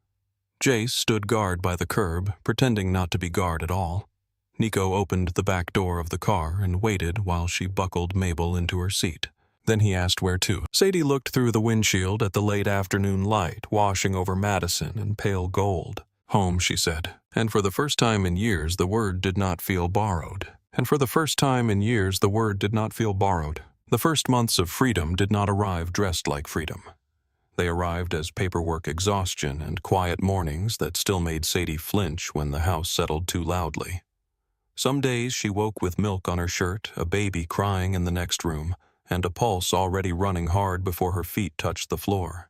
Jace stood guard by the curb, pretending not to be guard at all. Nico opened the back door of the car and waited while she buckled Mabel into her seat. Then he asked where to. Sadie looked through the windshield at the late afternoon light washing over Madison in pale gold. Home, she said. And for the first time in years, the word did not feel borrowed. The first months of freedom did not arrive dressed like freedom. They arrived as paperwork exhaustion and quiet mornings that still made Sadie flinch when the house settled too loudly. Some days she woke with milk on her shirt, a baby crying in the next room, and a pulse already running hard before her feet touched the floor.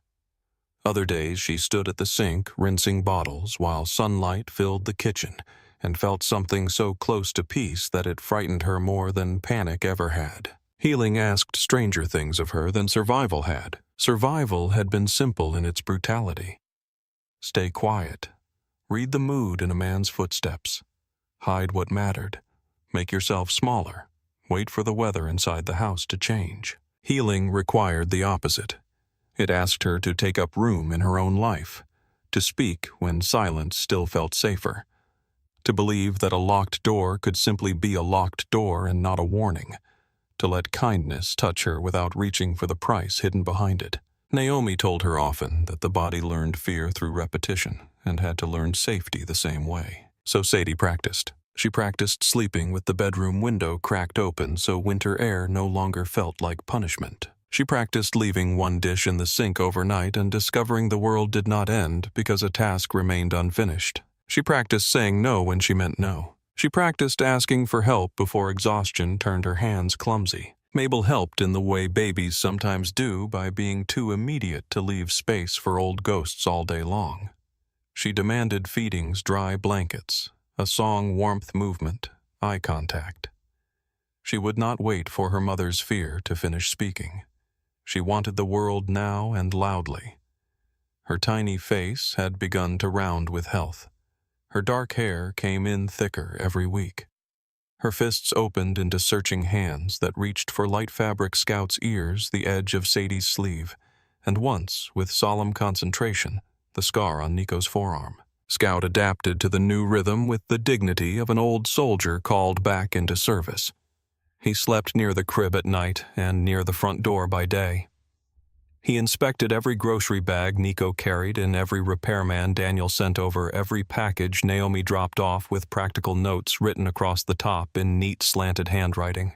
Other days she stood at the sink rinsing bottles while sunlight filled the kitchen and felt something so close to peace that it frightened her more than panic ever had. Healing asked stranger things of her than survival had. Survival had been simple in its brutality. Stay quiet. Read the mood in a man's footsteps. Hide what mattered. Make yourself smaller. Wait for the weather inside the house to change. Healing required the opposite. It asked her to take up room in her own life, to speak when silence still felt safer, to believe that a locked door could simply be a locked door and not a warning, to let kindness touch her without reaching for the price hidden behind it. Naomi told her often that the body learned fear through repetition and had to learn safety the same way. So Sadie practiced. She practiced sleeping with the bedroom window cracked open so winter air no longer felt like punishment. She practiced leaving one dish in the sink overnight and discovering the world did not end because a task remained unfinished. She practiced saying no when she meant no. She practiced asking for help before exhaustion turned her hands clumsy. Mabel helped in the way babies sometimes do by being too immediate to leave space for old ghosts all day long. She demanded feedings, dry blankets, a song, warmth, movement, eye contact. She would not wait for her mother's fear to finish speaking. She wanted the world now and loudly. Her tiny face had begun to round with health. Her dark hair came in thicker every week. Her fists opened into searching hands that reached for light fabric Scout's ears, the edge of Sadie's sleeve, and once, with solemn concentration, the scar on Nico's forearm. Scout adapted to the new rhythm with the dignity of an old soldier called back into service. He slept near the crib at night and near the front door by day. He inspected every grocery bag Nico carried and every repairman Daniel sent over, every package Naomi dropped off with practical notes written across the top in neat slanted handwriting.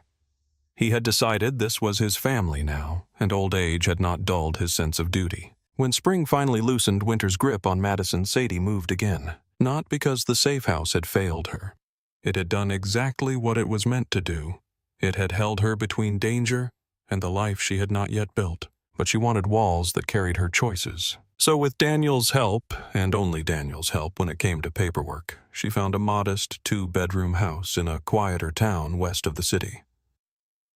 He had decided this was his family now, and old age had not dulled his sense of duty. When spring finally loosened winter's grip on Madison, Sadie moved again. Not because the safe house had failed her. It had done exactly what it was meant to do. It had held her between danger and the life she had not yet built. But she wanted walls that carried her choices. So with Daniel's help, and only Daniel's help when it came to paperwork, she found a modest 2-bedroom house in a quieter town west of the city.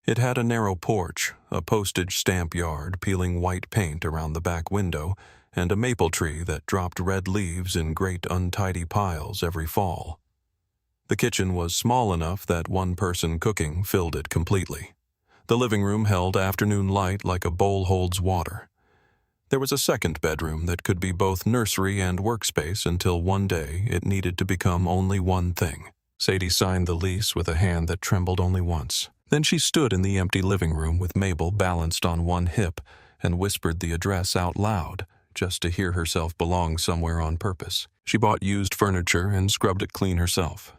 It had a narrow porch, a postage stamp yard peeling white paint around the back window, and a maple tree that dropped red leaves in great untidy piles every fall. The kitchen was small enough that one person cooking filled it completely. The living room held afternoon light like a bowl holds water. There was a second bedroom that could be both nursery and workspace until one day it needed to become only one thing. Sadie signed the lease with a hand that trembled only once. Then she stood in the empty living room with Mabel balanced on one hip and whispered the address out loud, just to hear herself belong somewhere on purpose. She bought used furniture and scrubbed it clean herself.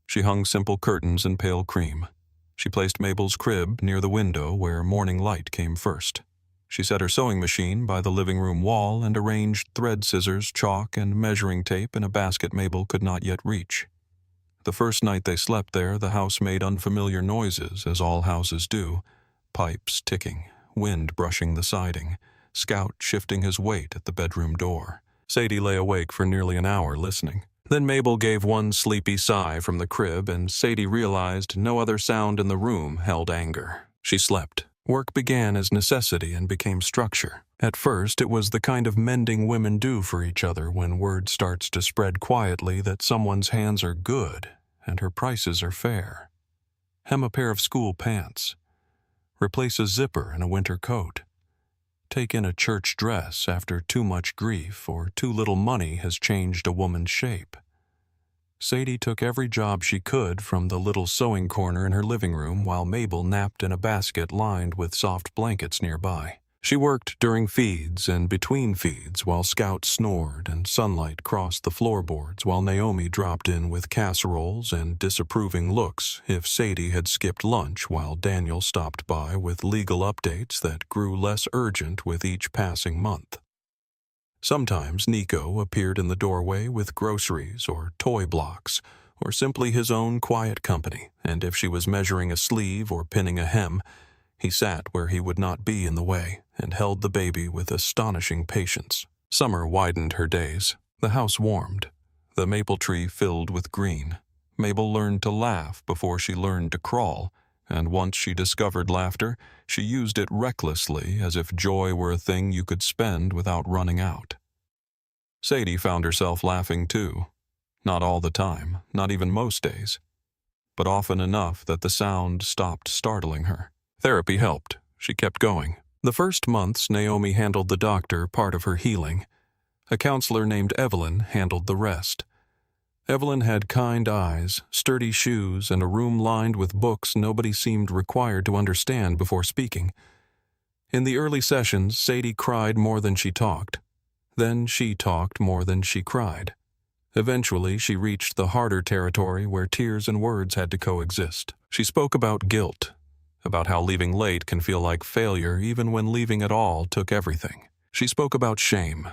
She hung simple curtains in pale cream. She placed Mabel's crib near the window where morning light came first. She set her sewing machine by the living room wall and arranged thread scissors, chalk, and measuring tape in a basket Mabel could not yet reach. The first night they slept there, the house made unfamiliar noises, as all houses do. Pipes ticking, wind brushing the siding, Scout shifting his weight at the bedroom door. Sadie lay awake for nearly an hour listening. Then Mabel gave one sleepy sigh from the crib, and Sadie realized no other sound in the room held anger. She slept. Work began as necessity and became structure. At first, it was the kind of mending women do for each other when word starts to spread quietly that someone's hands are good and her prices are fair. Hem a pair of school pants. Replace a zipper in a winter coat. Take in a church dress after too much grief or too little money has changed a woman's shape. Sadie took every job she could from the little sewing corner in her living room while Mabel napped in a basket lined with soft blankets nearby. She worked during feeds and between feeds while Scout snored and sunlight crossed the floorboards while Naomi dropped in with casseroles and disapproving looks if Sadie had skipped lunch while Daniel stopped by with legal updates that grew less urgent with each passing month. Sometimes Nico appeared in the doorway with groceries or toy blocks, or simply his own quiet company, and if she was measuring a sleeve or pinning a hem, he sat where he would not be in the way and held the baby with astonishing patience. Summer widened her days. The house warmed. The maple tree filled with green. Mabel learned to laugh before she learned to crawl, and once she discovered laughter, she used it recklessly as if joy were a thing you could spend without running out. Sadie found herself laughing too. Not all the time, not even most days, but often enough that the sound stopped startling her. Therapy helped. She kept going. The first months, Naomi handled the doctor part of her healing. A counselor named Evelyn handled the rest. Evelyn had kind eyes, sturdy shoes, and a room lined with books nobody seemed required to understand before speaking. In the early sessions, Sadie cried more than she talked. Then she talked more than she cried. Eventually, she reached the harder territory where tears and words had to coexist. She spoke about guilt, about how leaving late can feel like failure even when leaving at all took everything. She spoke about shame,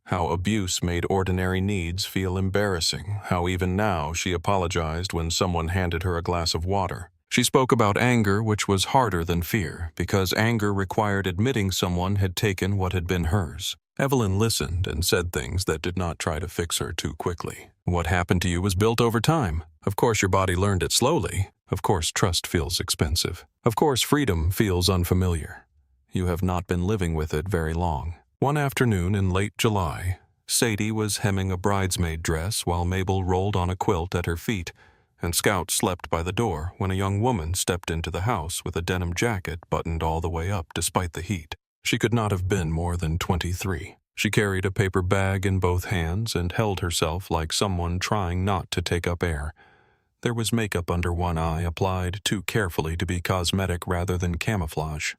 how abuse made ordinary needs feel embarrassing, how even now she apologized when someone handed her a glass of water. She spoke about anger, which was harder than fear, because anger required admitting someone had taken what had been hers. Evelyn listened and said things that did not try to fix her too quickly. What happened to you was built over time. Of course your body learned it slowly. Of course trust feels expensive. Of course freedom feels unfamiliar. You have not been living with it very long. One afternoon in late July, Sadie was hemming a bridesmaid dress while Mabel rolled on a quilt at her feet, and Scout slept by the door when a young woman stepped into the house with a denim jacket buttoned all the way up despite the heat. She could not have been more than 23. She carried a paper bag in both hands and held herself like someone trying not to take up air. There was makeup under one eye applied too carefully to be cosmetic rather than camouflage.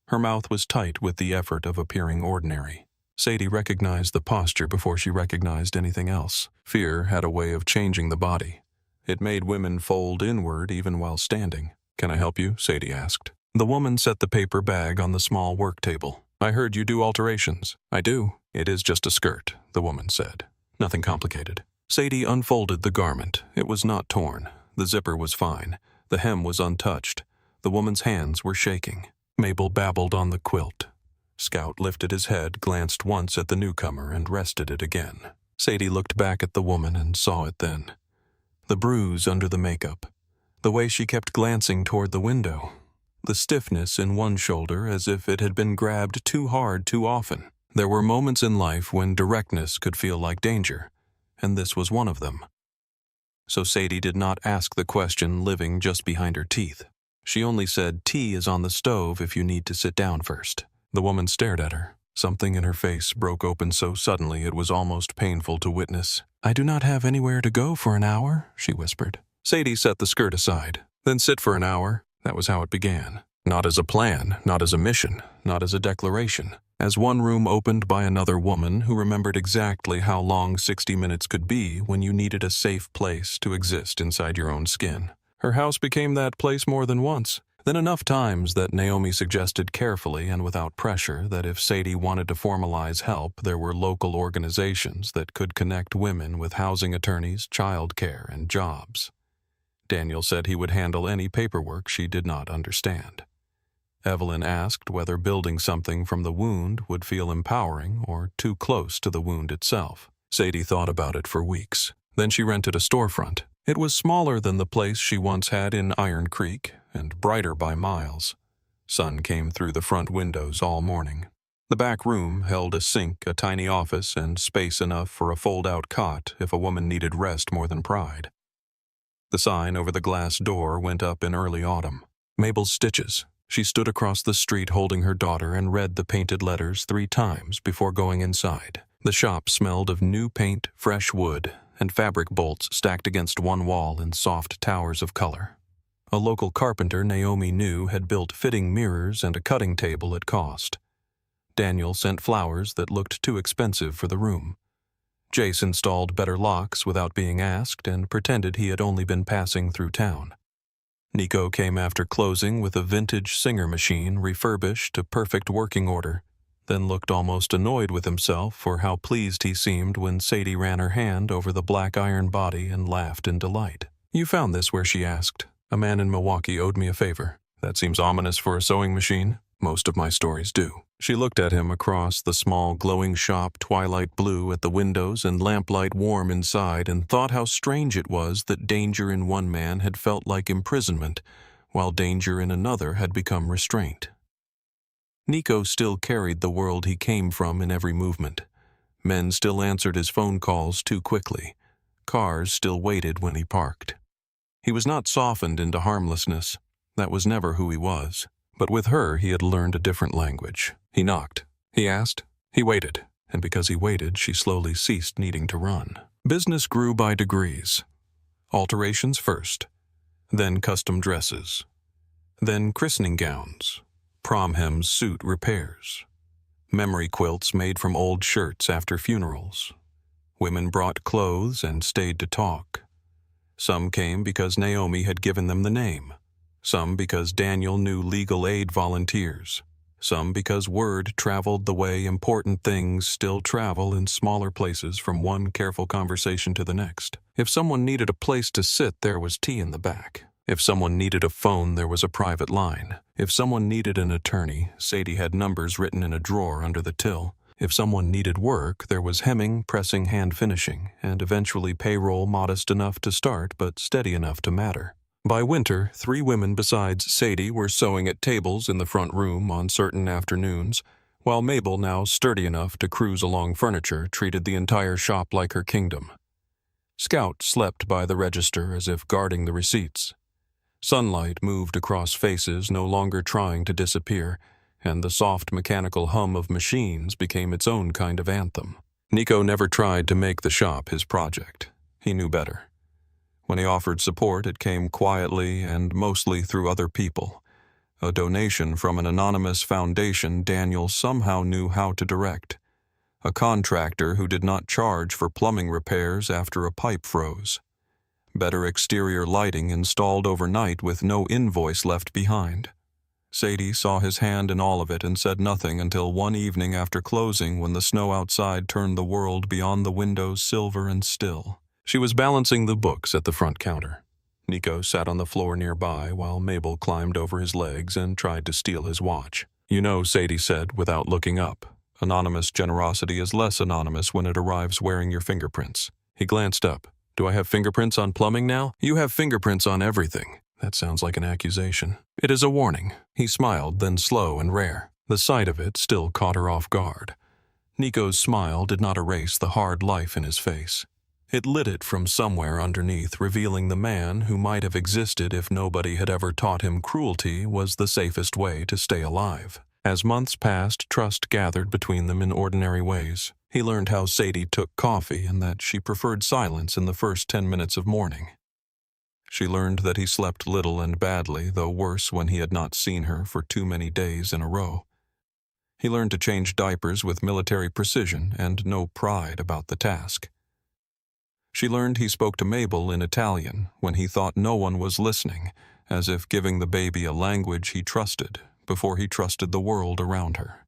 Her mouth was tight with the effort of appearing ordinary. Sadie recognized the posture before she recognized anything else. Fear had a way of changing the body. It made women fold inward even while standing. "Can I help you?" Sadie asked. The woman set the paper bag on the small work table. "I heard you do alterations." "I do." "It is just a skirt," the woman said. "Nothing complicated." Sadie unfolded the garment. It was not torn. The zipper was fine. The hem was untouched. The woman's hands were shaking. Mabel babbled on the quilt. Scout lifted his head, glanced once at the newcomer, and rested it again. Sadie looked back at the woman and saw it then. The bruise under the makeup. The way she kept glancing toward the window. The stiffness in one shoulder as if it had been grabbed too hard too often. There were moments in life when directness could feel like danger, and this was one of them. So Sadie did not ask the question living just behind her teeth. She only said tea is on the stove if you need to sit down first. The woman stared at her. Something in her face broke open so suddenly it was almost painful to witness. I do not have anywhere to go for an hour, she whispered. Sadie set the skirt aside. Then sit for an hour. That was how it began. Not as a plan, not as a mission, not as a declaration. As one room opened by another woman who remembered exactly how long 60 minutes could be when you needed a safe place to exist inside your own skin. Her house became that place more than once. Then enough times that Naomi suggested carefully and without pressure that if Sadie wanted to formalize help, there were local organizations that could connect women with housing attorneys, child care, and jobs. Daniel said he would handle any paperwork she did not understand. Evelyn asked whether building something from the wound would feel empowering or too close to the wound itself. Sadie thought about it for weeks. Then she rented a storefront. It was smaller than the place she once had in Iron Creek and brighter by miles. Sun came through the front windows all morning. The back room held a sink, a tiny office, and space enough for a fold-out cot if a woman needed rest more than pride. The sign over the glass door went up in early autumn. Mabel's Stitches. She stood across the street holding her daughter and read the painted letters 3 times before going inside. The shop smelled of new paint, fresh wood, and fabric bolts stacked against one wall in soft towers of color. A local carpenter Naomi knew had built fitting mirrors and a cutting table at cost. Daniel sent flowers that looked too expensive for the room. Jace installed better locks without being asked and pretended he had only been passing through town. Nico came after closing with a vintage Singer machine refurbished to perfect working order, then looked almost annoyed with himself for how pleased he seemed when Sadie ran her hand over the black iron body and laughed in delight. You found this where, she asked. A man in Milwaukee owed me a favor. That seems ominous for a sewing machine. Most of my stories do. She looked at him across the small glowing shop, twilight blue at the windows and lamplight warm inside, and thought how strange it was that danger in one man had felt like imprisonment, while danger in another had become restraint. Nico still carried the world he came from in every movement. Men still answered his phone calls too quickly. Cars still waited when he parked. He was not softened into harmlessness. That was never who he was. But with her, he had learned a different language. He knocked. He asked. He waited. And because he waited, she slowly ceased needing to run. Business grew by degrees. Alterations first. Then custom dresses. Then christening gowns. Prom hem suit repairs. Memory quilts made from old shirts after funerals. Women brought clothes and stayed to talk. Some came because Naomi had given them the name. Some because Daniel knew legal aid volunteers. Some because word traveled the way important things still travel in smaller places from one careful conversation to the next. If someone needed a place to sit, there was tea in the back. If someone needed a phone, there was a private line. If someone needed an attorney, Sadie had numbers written in a drawer under the till. If someone needed work, there was hemming, pressing, hand finishing, and eventually payroll modest enough to start but steady enough to matter. By winter, 3 women besides Sadie were sewing at tables in the front room on certain afternoons, while Mabel, now sturdy enough to cruise along furniture, treated the entire shop like her kingdom. Scout slept by the register as if guarding the receipts. Sunlight moved across faces, no longer trying to disappear, and the soft mechanical hum of machines became its own kind of anthem. Nico never tried to make the shop his project. He knew better. When he offered support, it came quietly and mostly through other people. A donation from an anonymous foundation Daniel somehow knew how to direct. A contractor who did not charge for plumbing repairs after a pipe froze. Better exterior lighting installed overnight with no invoice left behind. Sadie saw his hand in all of it and said nothing until one evening after closing when the snow outside turned the world beyond the windows silver and still. She was balancing the books at the front counter. Nico sat on the floor nearby while Mabel climbed over his legs and tried to steal his watch. You know, Sadie said without looking up, anonymous generosity is less anonymous when it arrives wearing your fingerprints. He glanced up. Do I have fingerprints on plumbing now? You have fingerprints on everything. That sounds like an accusation. It is a warning. He smiled, then slow and rare. The sight of it still caught her off guard. Nico's smile did not erase the hard life in his face. It lit it from somewhere underneath, revealing the man who might have existed if nobody had ever taught him cruelty was the safest way to stay alive. As months passed, trust gathered between them in ordinary ways. He learned how Sadie took coffee and that she preferred silence in the first 10 minutes of morning. She learned that he slept little and badly, though worse when he had not seen her for too many days in a row. He learned to change diapers with military precision and no pride about the task. She learned he spoke to Mabel in Italian when he thought no one was listening, as if giving the baby a language he trusted before he trusted the world around her.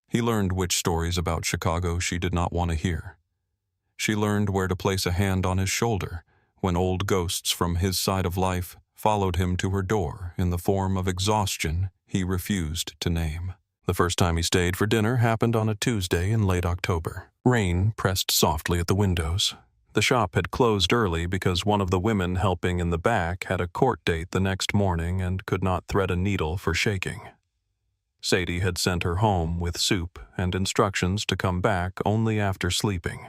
He learned which stories about Chicago she did not want to hear. She learned where to place a hand on his shoulder when old ghosts from his side of life followed him to her door in the form of exhaustion he refused to name. The first time he stayed for dinner happened on a Tuesday in late October. Rain pressed softly at the windows. The shop had closed early because one of the women helping in the back had a court date the next morning and could not thread a needle for shaking. Sadie had sent her home with soup and instructions to come back only after sleeping.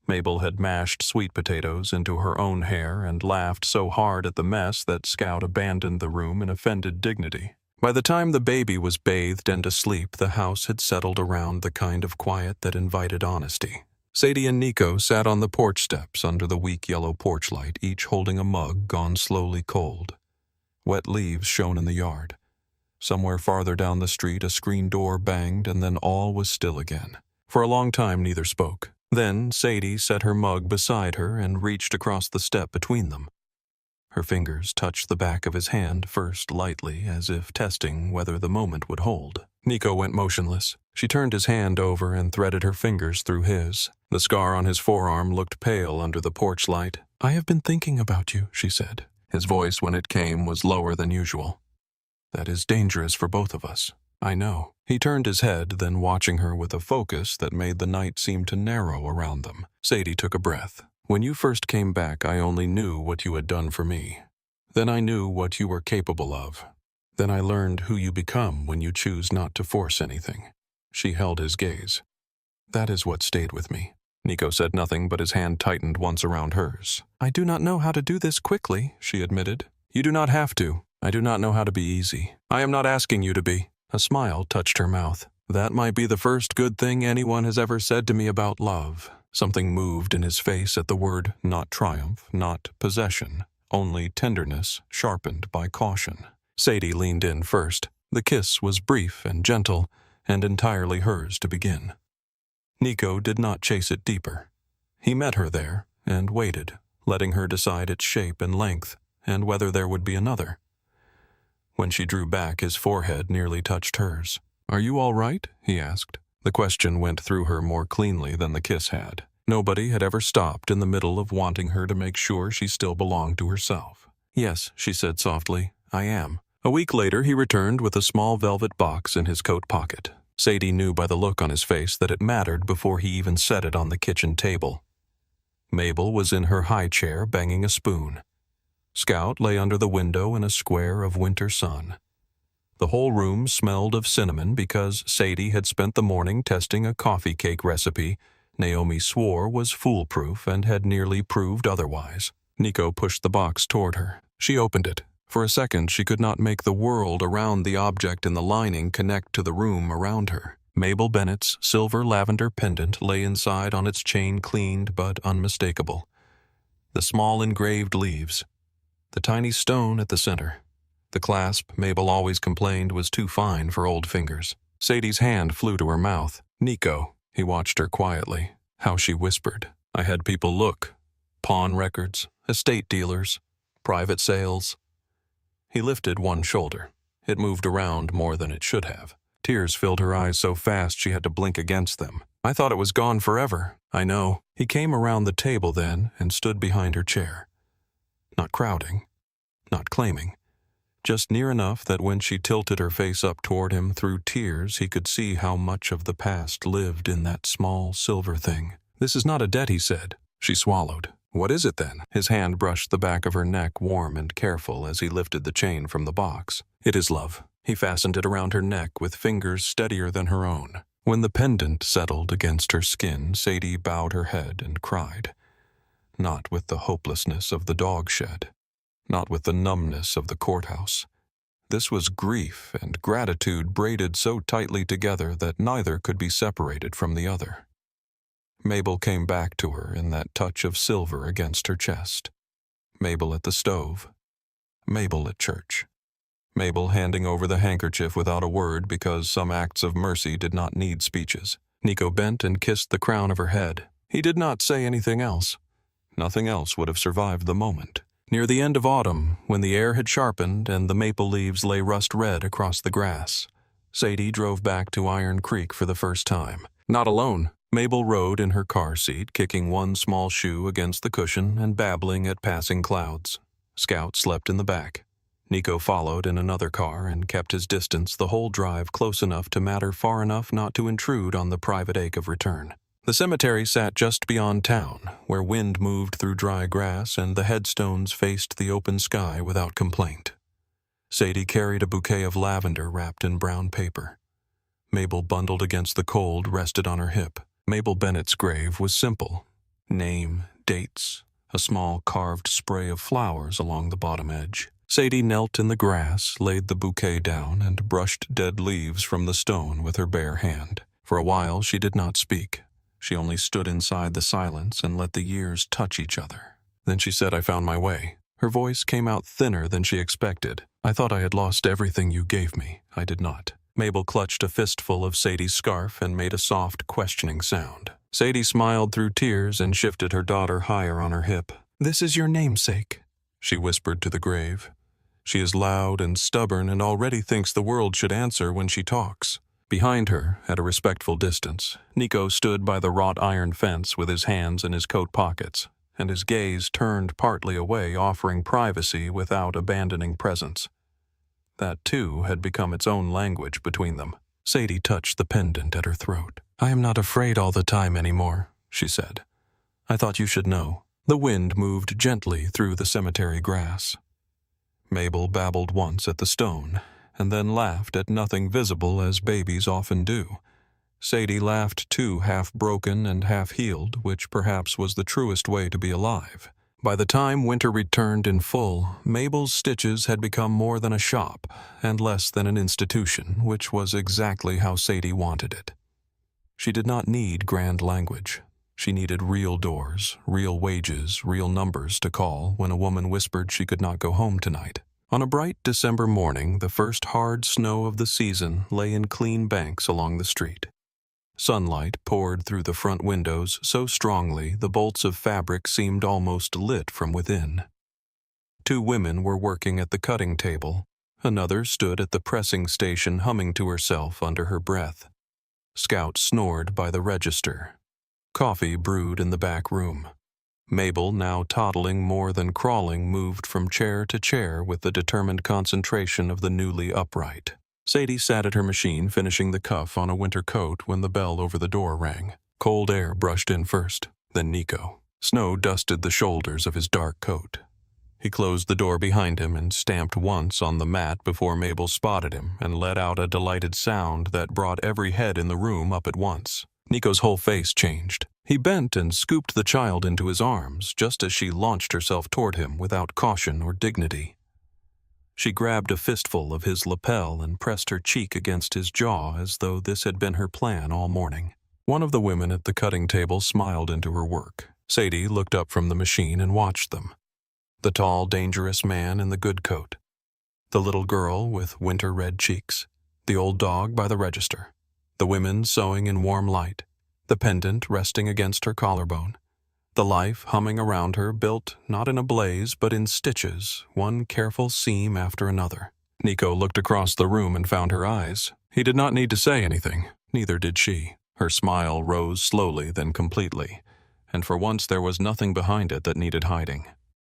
Mabel had mashed sweet potatoes into her own hair and laughed so hard at the mess that Scout abandoned the room in offended dignity. By the time the baby was bathed and asleep, the house had settled around the kind of quiet that invited honesty. Sadie and Nico sat on the porch steps under the weak yellow porch light, each holding a mug gone slowly cold. Wet leaves shone in the yard. Somewhere farther down the street, a screen door banged, and then all was still again. For a long time, neither spoke. Then Sadie set her mug beside her and reached across the step between them. Her fingers touched the back of his hand, first lightly, as if testing whether the moment would hold. Nico went motionless. She turned his hand over and threaded her fingers through his. The scar on his forearm looked pale under the porch light. "I have been thinking about you," she said. His voice, when it came, was lower than usual. "That is dangerous for both of us. I know." He turned his head, then watching her with a focus that made the night seem to narrow around them. Sadie took a breath. "When you first came back, I only knew what you had done for me. Then I knew what you were capable of. Then I learned who you become when you choose not to force anything." She held his gaze. "That is what stayed with me." Nico said nothing, but his hand tightened once around hers. "I do not know how to do this quickly," she admitted. "You do not have to. I do not know how to be easy. I am not asking you to be." A smile touched her mouth. "That might be the first good thing anyone has ever said to me about love." Something moved in his face at the word, not triumph, not possession, only tenderness sharpened by caution. Sadie leaned in first. The kiss was brief and gentle, and entirely hers to begin. Nico did not chase it deeper. He met her there and waited, letting her decide its shape and length, and whether there would be another. When she drew back, his forehead nearly touched hers. "Are you all right?" he asked. The question went through her more cleanly than the kiss had. Nobody had ever stopped in the middle of wanting her to make sure she still belonged to herself. "Yes," she said softly, "I am." A week later, he returned with a small velvet box in his coat pocket. Sadie knew by the look on his face that it mattered before he even set it on the kitchen table. Mabel was in her high chair banging a spoon. Scout lay under the window in a square of winter sun. The whole room smelled of cinnamon because Sadie had spent the morning testing a coffee cake recipe Naomi swore was foolproof and had nearly proved otherwise. Nico pushed the box toward her. She opened it. For a second, she could not make the world around the object in the lining connect to the room around her. Mabel Bennett's silver lavender pendant lay inside on its chain, cleaned but unmistakable. The small engraved leaves. The tiny stone at the center. The clasp, Mabel always complained, was too fine for old fingers. Sadie's hand flew to her mouth. "Nico." He watched her quietly. How she whispered. "I had people look. Pawn records, estate dealers, private sales." He lifted one shoulder. It moved around more than it should have. Tears filled her eyes so fast she had to blink against them. "I thought it was gone forever." "I know." He came around the table then and stood behind her chair. Not crowding, not claiming. Just near enough that when she tilted her face up toward him through tears, he could see how much of the past lived in that small silver thing. "This is not a debt," he said. She swallowed. "What is it then?" His hand brushed the back of her neck, warm and careful, as he lifted the chain from the box. "It is love." He fastened it around her neck with fingers steadier than her own. When the pendant settled against her skin, Sadie bowed her head and cried. not with the hopelessness of the dog shed, not with the numbness of the courthouse. This was grief and gratitude braided so tightly together that neither could be separated from the other. Mabel came back to her in that touch of silver against her chest. Mabel at the stove. Mabel at church. Mabel handing over the handkerchief without a word because some acts of mercy did not need speeches. Nico bent and kissed the crown of her head. He did not say anything else. Nothing else would have survived the moment. Near the end of autumn, when the air had sharpened and the maple leaves lay rust-red across the grass, Sadie drove back to Iron Creek for the first time. Not alone. Mabel rode in her car seat, kicking one small shoe against the cushion and babbling at passing clouds. Scout slept in the back. Nico followed in another car and kept his distance the whole drive, close enough to matter far enough not to intrude on the private ache of return. The cemetery sat just beyond town, where wind moved through dry grass and the headstones faced the open sky without complaint. Sadie carried a bouquet of lavender wrapped in brown paper. Mabel, bundled against the cold, rested on her hip. Mabel Bennett's grave was simple. Name, dates, a small carved spray of flowers along the bottom edge. Sadie knelt in the grass, laid the bouquet down, and brushed dead leaves from the stone with her bare hand. For a while she did not speak. She only stood inside the silence and let the years touch each other. Then she said, "I found my way." Her voice came out thinner than she expected. "I thought I had lost everything you gave me. I did not." Mabel clutched a fistful of Sadie's scarf and made a soft, questioning sound. Sadie smiled through tears and shifted her daughter higher on her hip. "This is your namesake," she whispered to the grave. "She is loud and stubborn and already thinks the world should answer when she talks." Behind her, at a respectful distance, Nico stood by the wrought iron fence with his hands in his coat pockets, and his gaze turned partly away, offering privacy without abandoning presence. That, too, had become its own language between them. Sadie touched the pendant at her throat. "I am not afraid all the time anymore," she said. "I thought you should know." The wind moved gently through the cemetery grass. Mabel babbled once at the stone, and then laughed at nothing visible as babies often do. Sadie laughed too, half broken and half healed, which perhaps was the truest way to be alive. By the time winter returned in full, Mabel's stitches had become more than a shop and less than an institution, which was exactly how Sadie wanted it. She did not need grand language. She needed real doors, real wages, real numbers to call when a woman whispered she could not go home tonight. On a bright December morning, the first hard snow of the season lay in clean banks along the street. Sunlight poured through the front windows so strongly the bolts of fabric seemed almost lit from within. 2 women were working at the cutting table. Another stood at the pressing station humming to herself under her breath. Scout snored by the register. Coffee brewed in the back room. Mabel, now toddling more than crawling, moved from chair to chair with the determined concentration of the newly upright. Sadie sat at her machine finishing the cuff on a winter coat when the bell over the door rang. Cold air brushed in first, then Nico. Snow dusted the shoulders of his dark coat. He closed the door behind him and stamped once on the mat before Mabel spotted him and let out a delighted sound that brought every head in the room up at once. Nico's whole face changed. He bent and scooped the child into his arms just as she launched herself toward him without caution or dignity. She grabbed a fistful of his lapel and pressed her cheek against his jaw as though this had been her plan all morning. One of the women at the cutting table smiled into her work. Sadie looked up from the machine and watched them. The tall, dangerous man in the good coat. The little girl with winter-red cheeks. The old dog by the register. The women sewing in warm light. The pendant resting against her collarbone. The life humming around her, built not in a blaze but in stitches, one careful seam after another. Nico looked across the room and found her eyes. He did not need to say anything, neither did she. Her smile rose slowly then completely, and for once there was nothing behind it that needed hiding.